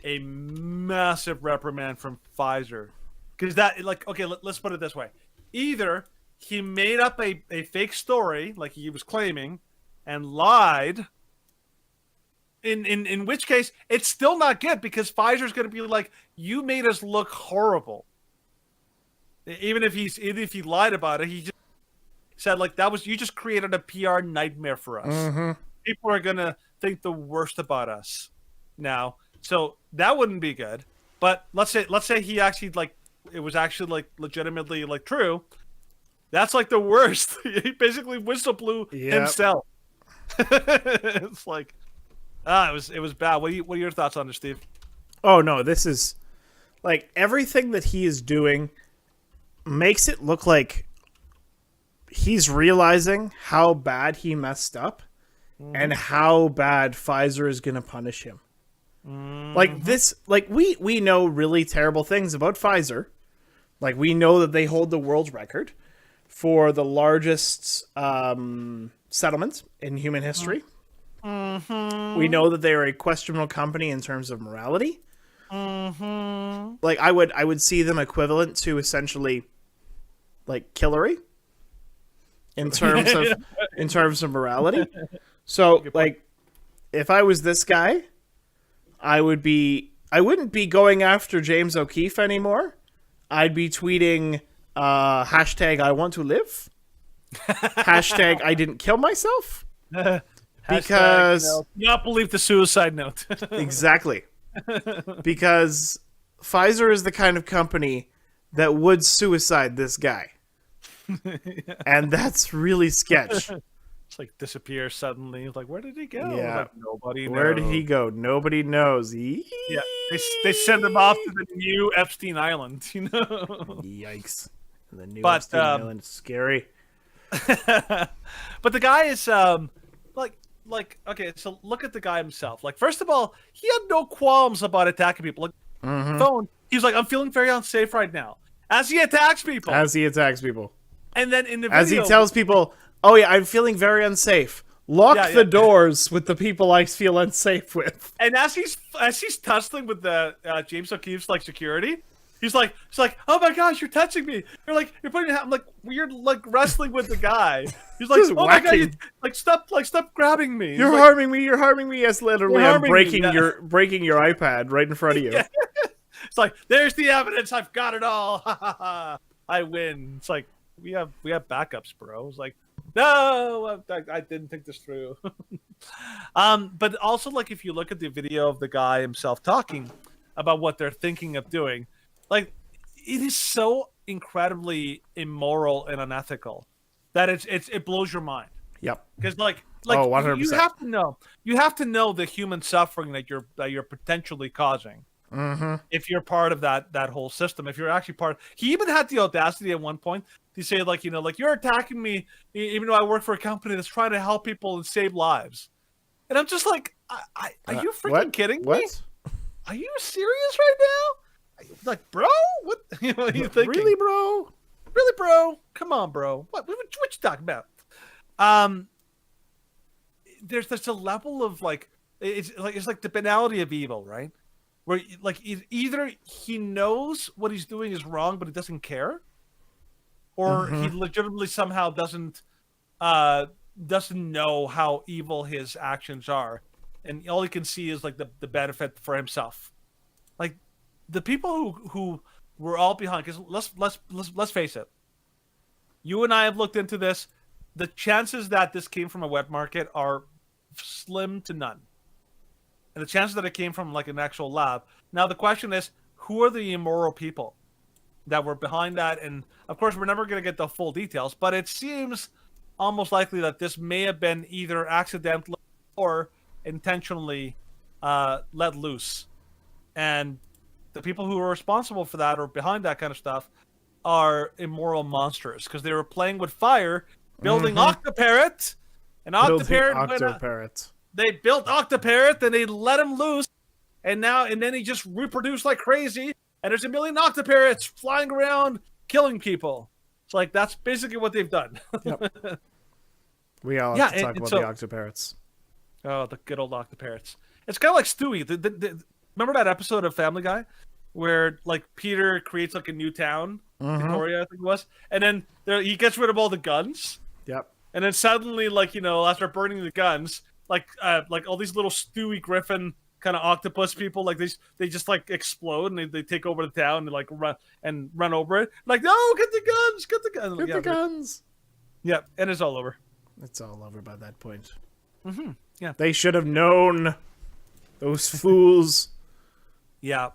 a massive reprimand from Pfizer. Because that, like, okay, let's put it this way. Either he made up a fake story, like he was claiming, and lied, in which case, it's still not good, because Pfizer's going to be like, you made us look horrible. Even if he lied about it, he just said, like, you just created a PR nightmare for us. Mm-hmm. People are gonna think the worst about us now, so that wouldn't be good. But let's say he actually, like, it was actually, like, legitimately, like, true. That's like the worst. He basically whistle blew himself. It's like, it was bad. What are your thoughts on this, Steve? Oh no, this is like everything that he is doing makes it look like he's realizing how bad he messed up and how bad Pfizer is going to punish him. Like this, like we know really terrible things about Pfizer. Like, we know that they hold the world record for the largest settlement in human history. We know that they are a questionable company in terms of morality. Like, I would see them equivalent to essentially like Hillary in terms of morality. So, like, if I was this guy, I wouldn't be going after James O'Keefe anymore. I'd be tweeting hashtag I want to live, hashtag I didn't kill myself, because not believe the suicide note. Exactly, because Pfizer is the kind of company that would suicide this guy, and that's really sketch. It's like disappear suddenly. Like, where did he go? Yeah, like, nobody knows. Where did he go? Nobody knows. Yeah, they send him off to the new Epstein Island. You know. Yikes! The new Epstein Island is scary. But the guy is like okay. So look at the guy himself. Like, first of all, he had no qualms about attacking people. Like, phone. He's like, I'm feeling very unsafe right now. As he attacks people. And then in the video, as he tells people, "Oh yeah, I'm feeling very unsafe. Lock the doors with the people I feel unsafe with." And as he's tussling with the James O'Keefe's like security, he's like, "Oh my gosh, you're touching me! You're putting your hand." I'm like, "You're like wrestling with the guy." He's like, Just "Oh my god, whacking. stop grabbing me! You're He's harming me. You're harming me. Yes, literally, I'm breaking yeah. breaking your iPad right in front of you. Yeah. It's like, there's the evidence. I've got it all. I win. It's like we have backups, bro. It's like, No, I didn't think this through. But also, like, if you look at the video of the guy himself talking about what they're thinking of doing, like, it is so incredibly immoral and unethical that it blows your mind. Yep. Because like Oh, you 100%. have to know the human suffering that you're potentially causing. Mm-hmm. If you're part of that whole system, if you're actually part, he even had the audacity at one point to say, like, like, you're attacking me, even though I work for a company that's trying to help people and save lives. And I'm just like, are you freaking kidding me? Are you serious right now? Like, bro, what? What are you thinking? Really, bro? Really, bro? Come on, bro. What you talking about? There's a level of like it's like the banality of evil, right? Where like either he knows what he's doing is wrong, but he doesn't care, or he legitimately somehow doesn't know how evil his actions are, and all he can see is like the benefit for himself. Like the people who were all behind, because let's face it, you and I have looked into this. The chances that this came from a wet market are slim to none. And the chances that it came from like an actual lab. Now the question is, who are the immoral people that were behind that? And of course, we're never going to get the full details, but it seems almost likely that this may have been either accidentally or intentionally let loose. And the people who are responsible for that or behind that kind of stuff are immoral monsters because they were playing with fire, building Octoparrot, and Octoparrot. They built Octoparrot, and they let him loose, and then he just reproduced like crazy, and there's a million Octoparrots flying around killing people. It's like that's basically what they've done. Yep. We all have to talk about the Octoparrots. Oh, the good old Octoparrots. It's kind of like Stewie. Remember that episode of Family Guy where like Peter creates like a new town, Victoria, I think it was, and then he gets rid of all the guns. Yep. And then suddenly, like, after burning the guns, like all these little Stewie Griffin kind of octopus people, like they just like explode and they take over the town and like run over it. Like, no, get the guns, get the guns, get the guns. Yeah, and it's all over. It's all over by that point. Yeah, they should have known. Those fools. Yeah,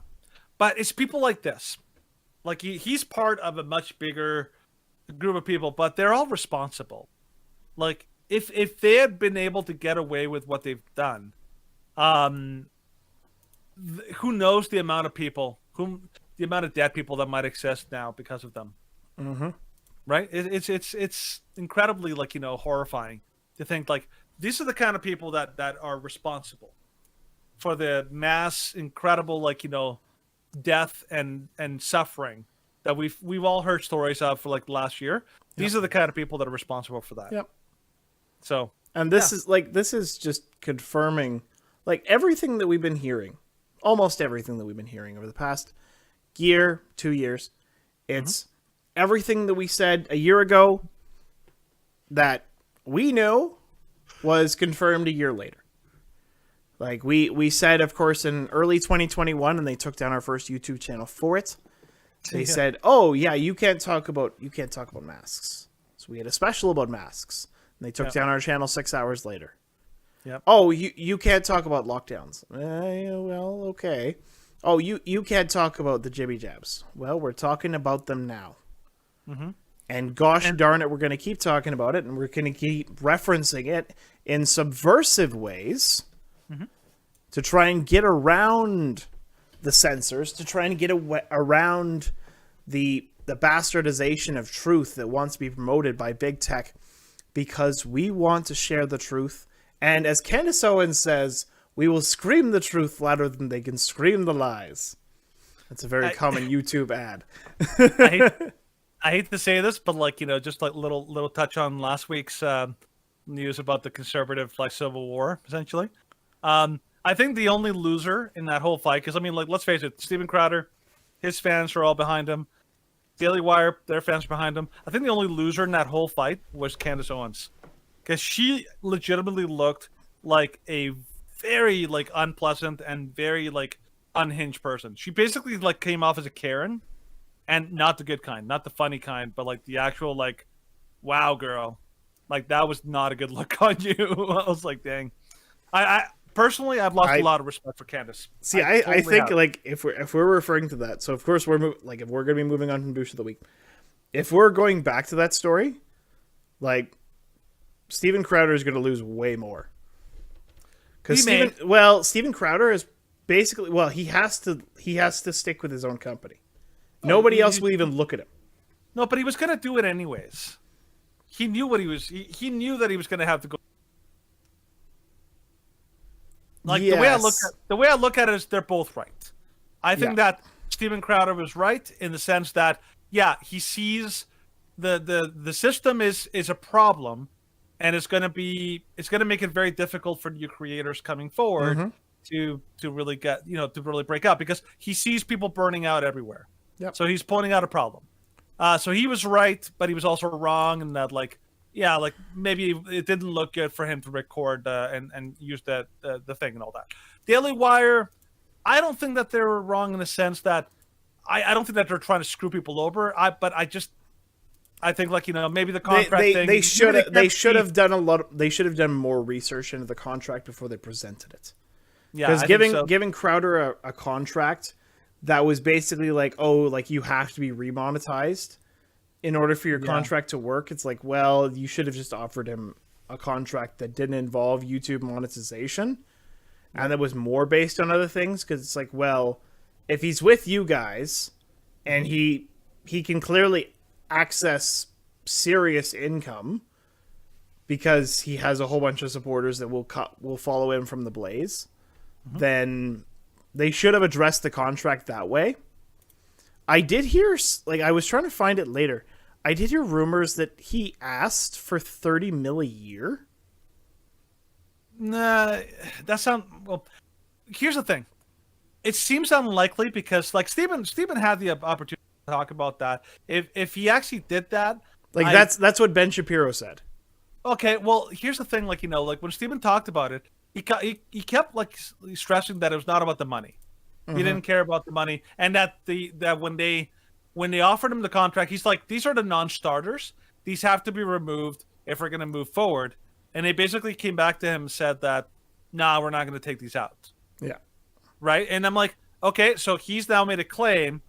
but it's people like this. Like he's part of a much bigger group of people, but they're all responsible. Like if they had been able to get away with what they've done, who knows the amount of people, the amount of dead people that might exist now because of them. Right? It's incredibly like horrifying to think like these are the kind of people that are responsible for the mass incredible like death and suffering that we've all heard stories of for like the last year. These are the kind of people that are responsible for that. Yep. So, and this is just confirming like everything that we've been hearing, almost everything that we've been hearing over the past year, 2 years. It's everything that we said a year ago that we know was confirmed a year later. Like we said, of course, in early 2021, and they took down our first YouTube channel for it. They said, "Oh yeah, you can't talk about masks." So we had a special about masks, and they took down our channel 6 hours later. Yep. Oh, you can't talk about lockdowns. Well, okay. Oh, you can't talk about the jibby jabs. Well, we're talking about them now. And gosh darn it, we're going to keep talking about it, and we're going to keep referencing it in subversive ways to try and get around the censors, to try and get around the bastardization of truth that wants to be promoted by big tech, because we want to share the truth. And as Candace Owens says, we will scream the truth louder than they can scream the lies. That's a very common YouTube ad. I hate to say this, but like just like little touch on last week's news about the conservative like civil war, essentially. I think the only loser in that whole fight, because I mean, like, let's face it, Steven Crowder, his fans are all behind him. Daily Wire, their fans are behind him. I think the only loser in that whole fight was Candace Owens, because she legitimately looked like a very like unpleasant and very like unhinged person. She basically like came off as a Karen, and not the good kind, not the funny kind, but like the actual like, wow, girl, Like that was not a good look on you. I was like, dang. I personally, I've lost a lot of respect for Candace. See, I totally think have. like if we're referring to that, so of course if we're gonna be moving on to douche of the week, if we're going back to that story, like Steven Crowder is gonna lose way more. Because Steven Crowder is basically he has to stick with his own company. Nobody else will even look at him. No, but he was gonna do it anyways. He knew what he was. He knew that he was gonna have to go. Like the way I look at it is they're both right. I think that Steven Crowder was right in the sense that he sees the system is a problem, and it's gonna make it very difficult for new creators coming forward to really get to really break out, because he sees people burning out everywhere. Yep. So he's pointing out a problem. So he was right, but he was also wrong in that maybe it didn't look good for him to record and use the thing and all that. Daily Wire, I don't think that they were wrong in the sense that I don't think that they're trying to screw people over. I think maybe the contract thing. They should have done more research into the contract before they presented it. Yeah, because giving Crowder a contract that was basically you have to be remonetized in order for your contract to work. It's like, well, you should have just offered him a contract that didn't involve YouTube monetization and that was more based on other things. Because it's like, well, if he's with you guys and he can clearly access serious income because he has a whole bunch of supporters that will follow him from the blaze, then they should have addressed the contract that way. I did hear, I was trying to find it later. I did hear rumors that he asked for $30 million a year. Nah, that sounds well. Here's the thing: it seems unlikely because, Stephen had the opportunity to talk about that. If he actually did that, that's what Ben Shapiro said. Okay, well, here's the thing: when Stephen talked about it, he kept stressing that it was not about the money. He didn't care about the money, and that when they offered him the contract, he's like, these are the non-starters. These have to be removed if we're going to move forward. And they basically came back to him and said that, nah, we're not going to take these out. Yeah. Right? And I'm like, okay, so he's now made a claim.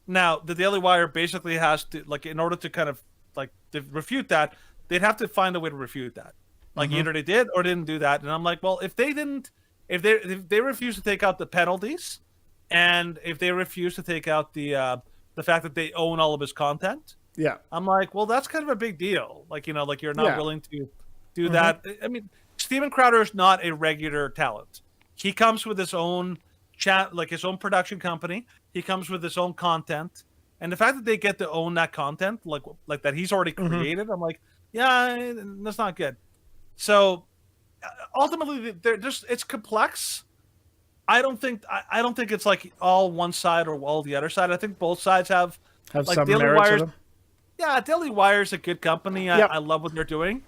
Now, the Daily Wire basically has to, in order to kind of, to refute that, they'd have to find a way to refute that. Either they did or didn't do that. And I'm like, well, if they refuse to take out the penalties, and if they refuse to take out the fact that they own all of his content, I'm like, well, that's kind of a big deal. You're not willing to do that. I mean, Steven Crowder is not a regular talent. He comes with his own his own production company. He comes with his own content, and the fact that they get to own that content, like that he's already created, I'm like, yeah, that's not good. So ultimately, it's complex. I don't think it's all one side or all the other side. I think both sides have some Daily merit to them. Yeah, Daily Wire is a good company. I love what they're doing.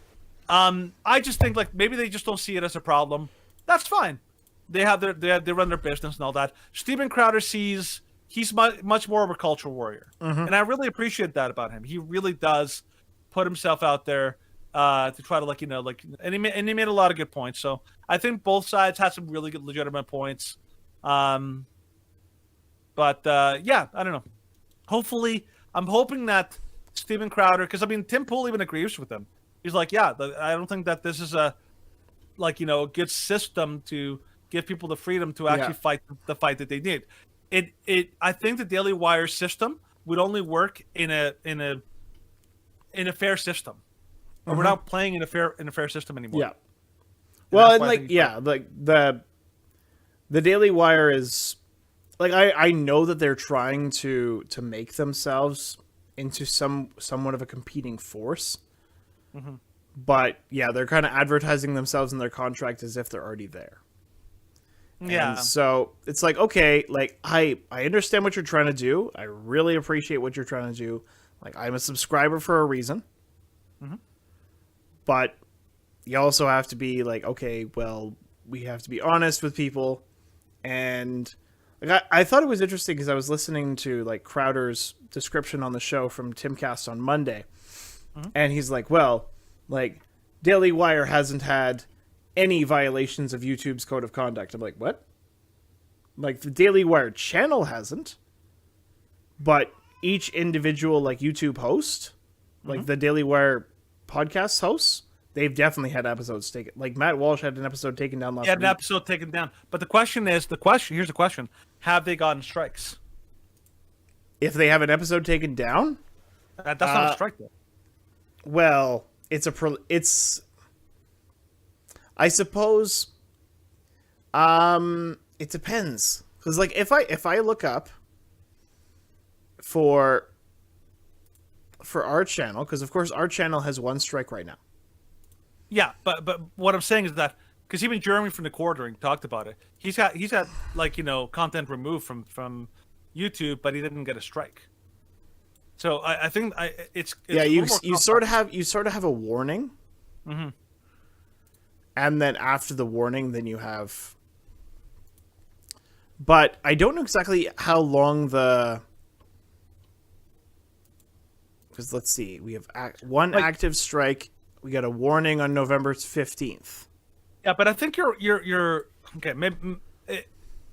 I just think maybe they just don't see it as a problem. That's fine. They run their business and all that. Steven Crowder he's much more of a cultural warrior, and I really appreciate that about him. He really does put himself out there to try to and he made a lot of good points. So I think both sides had some really good legitimate points. But I don't know. Hopefully, I'm hoping that Steven Crowder, because Tim Pool even agrees with him. He's like, I don't think that this is a good system to give people the freedom to actually fight the fight that they need. I think the Daily Wire system would only work in a fair system. Or we're not playing in a fair system anymore. Yeah. Well, and the Daily Wire is I know that they're trying to make themselves into somewhat of a competing force. But they're kind of advertising themselves in their contract as if they're already there. Yeah. And so it's okay, I understand what you're trying to do. I really appreciate what you're trying to do. I'm a subscriber for a reason. But you also have to be okay, well, we have to be honest with people. And I thought it was interesting because I was listening to Crowder's description on the show from Timcast on Monday. And he's like, well, Like, Daily Wire hasn't had any violations of YouTube's code of conduct. I'm like, what? Like, the Daily Wire channel hasn't, but each individual, like, YouTube host, like the Daily Wire podcast hosts, they've definitely had episodes taken. Like, Matt Walsh had an episode taken down last week. He had an episode taken down. But the question is, here's the question. Have they gotten strikes? If they have an episode taken down? That's not a strike, though. Well, I suppose, it depends. Because, like, if I look up for our channel, because, of course, our channel has one strike right now. Yeah, but what I'm saying is that, because even Jeremy from the Quartering talked about it. He's had like, content removed from YouTube, but he didn't get a strike. So I think it's yeah, you sort of have a warning, and then after the warning, then you have. But I don't know exactly how long because let's see, we have one active strike. We got a warning on November 15th. Yeah, but I think you're okay. Maybe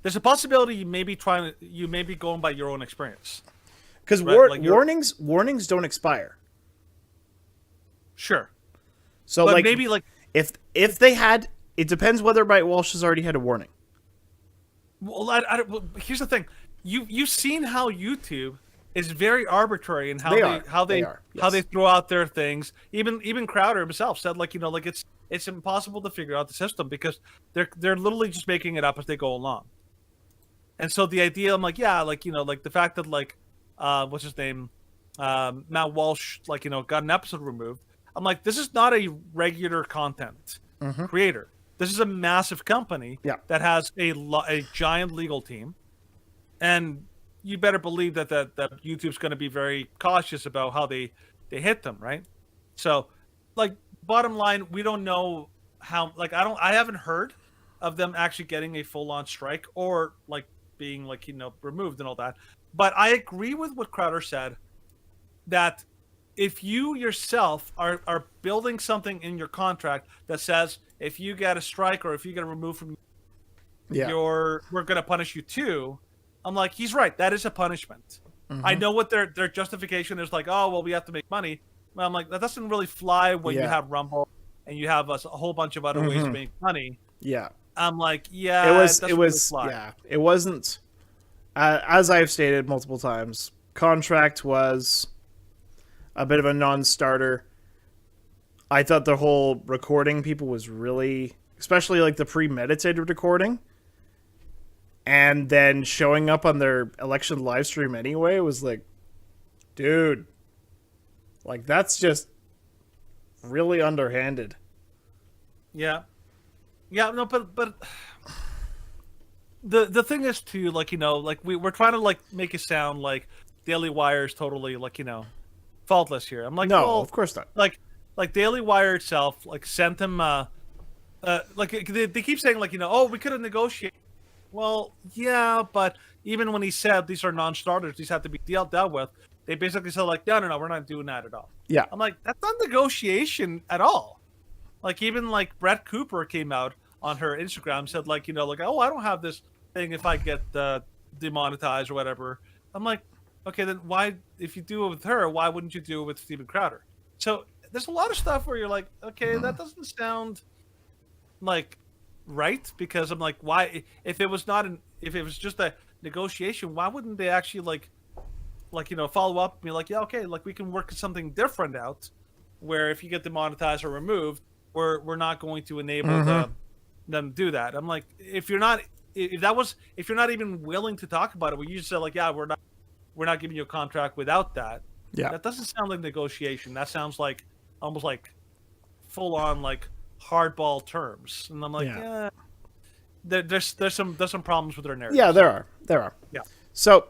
there's a possibility you may be going by your own experience. Because warnings don't expire. Sure. So but like maybe like if they had, it depends whether Bright Walsh has already had a warning. Well, here's the thing. You've seen how YouTube is very arbitrary in how they throw out their things. Even Crowder himself said like it's impossible to figure out the system because they're literally just making it up as they go along. And so the idea, I'm like, yeah, like the fact that what's his name, Matt Walsh, got an episode removed. I'm like, this is not a regular content creator. This is a massive company that has a giant legal team, and you better believe that YouTube's going to be very cautious about how they hit them, right? So, bottom line, we don't know how. I haven't heard of them actually getting a full-on strike or being removed and all that. But I agree with what Crowder said, that if you yourself are building something in your contract that says if you get a strike or if you get removed from we're going to punish you too, I'm like, he's right. That is a punishment. I know what their justification is, like, oh, well, we have to make money. But I'm like, that doesn't really fly when you have Rumble and you have a whole bunch of other ways to make money. Yeah. I'm like, it wasn't, as I've stated multiple times, contract was a bit of a non-starter. I thought the whole recording people was really, especially the premeditated recording, and then showing up on their election live stream anyway was like, dude, that's just really underhanded. Yeah. Yeah, no, but the thing is too, we're trying to make it sound like Daily Wire is totally faultless here. I'm like, no, well, of course not. Like Daily Wire itself sent him they keep saying oh, we could have negotiated. Well, yeah, but even when he said these are non-starters, these have to be dealt with, they basically said no, we're not doing that at all. Yeah. I'm like, that's not negotiation at all. Even Brett Cooper came out on her Instagram, said oh, I don't have this thing if I get demonetized or whatever. I'm like, okay, then why, if you do it with her, why wouldn't you do it with Steven Crowder? So there's a lot of stuff where you're like, okay, that doesn't sound right, because I'm like, why, if it was just a negotiation, why wouldn't they actually follow up and be like, yeah, okay, we can work something different out, where if you get demonetized or removed, we're not going to enable them to do that. I'm like, if you're not even willing to talk about it, where you just say yeah, we're not giving you a contract without that. Yeah, that doesn't sound like negotiation. That sounds almost full on hardball terms. And I'm like, there's some problems with their narrative. Yeah, there are. Yeah. So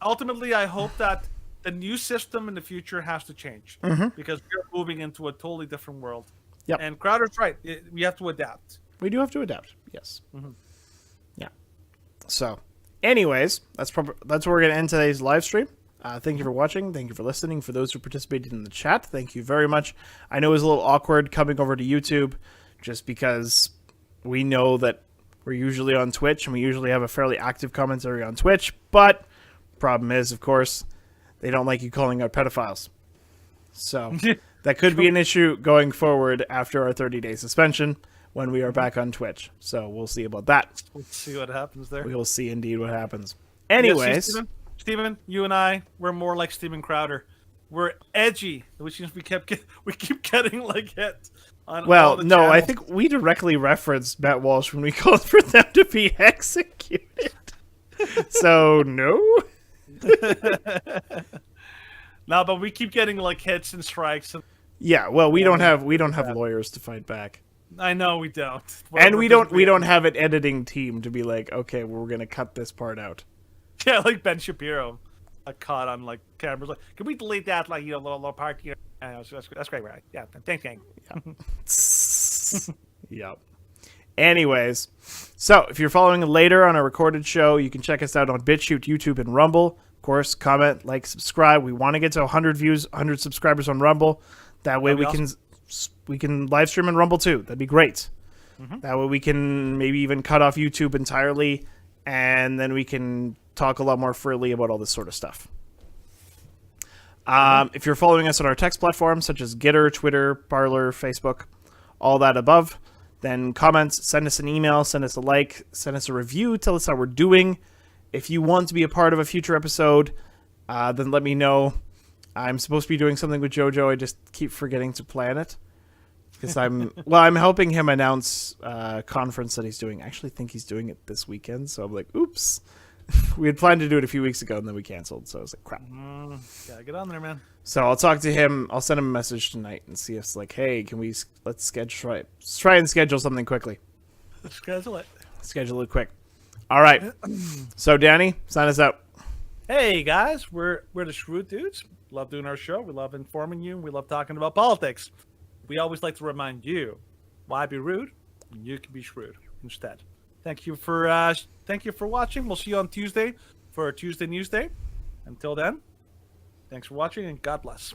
ultimately, I hope that the new system in the future has to change, because we're moving into a totally different world. Yeah. And Crowder's right. We have to adapt. We do have to adapt. Yes. Yeah. So, anyways, that's where we're gonna end today's live stream. Thank you for watching. Thank you for listening. For those who participated in the chat, thank you very much. I know it was a little awkward coming over to YouTube just because we know that we're usually on Twitch and we usually have a fairly active commentary on Twitch, but problem is, of course, they don't like you calling out pedophiles. So that could be an issue going forward after our 30-day suspension when we are back on Twitch. So we'll see about that. We'll see what happens there. We will see indeed what happens. Anyways. Yeah, Steven, you and I, we're more like Steven Crowder. We're edgy, which means we keep getting like hit. Well, no, I think we directly referenced Matt Walsh when we called for them to be executed. So no. No, but we keep getting like hits and strikes. And yeah, well, we don't have lawyers to fight back. I know we don't. And we don't have an editing team to be like, okay, well, we're gonna cut this part out. Yeah, like Ben Shapiro, caught on like cameras. Like, can we delete that? Like, little part. That's great, right? Yeah, thanks, gang. Yeah. Yep. Anyways, so if you're following later on a recorded show, you can check us out on BitChute, YouTube, and Rumble. Of course, comment, like, subscribe. We want to get to 100 views, 100 subscribers on Rumble. That way we can live stream on Rumble too. That'd be great. That way we can maybe even cut off YouTube entirely, and then we can talk a lot more freely about all this sort of stuff. If you're following us on our text platforms such as Gitter, Twitter, Parler, Facebook, all that above, then comments, send us an email, send us a like, send us a review, tell us how we're doing. If you want to be a part of a future episode, then let me know. I'm supposed to be doing something with JoJo. I just keep forgetting to plan it. Because I'm helping him announce a conference that he's doing. I actually think he's doing it this weekend, so I'm like, oops. We had planned to do it a few weeks ago, and then we canceled, so I was like, crap. Gotta get on there, man. So I'll talk to him. I'll send him a message tonight and see if it's like, hey, let's try and schedule something quickly. Schedule it quick. All right. So Danny, sign us out. Hey guys, we're the Shrewd Dudes. Love doing our show. We love informing you. We love talking about politics. We always like to remind you, why be rude when you can be shrewd instead. Thank you for watching. We'll see you on Tuesday for our Tuesday News Day. Until then, thanks for watching and God bless.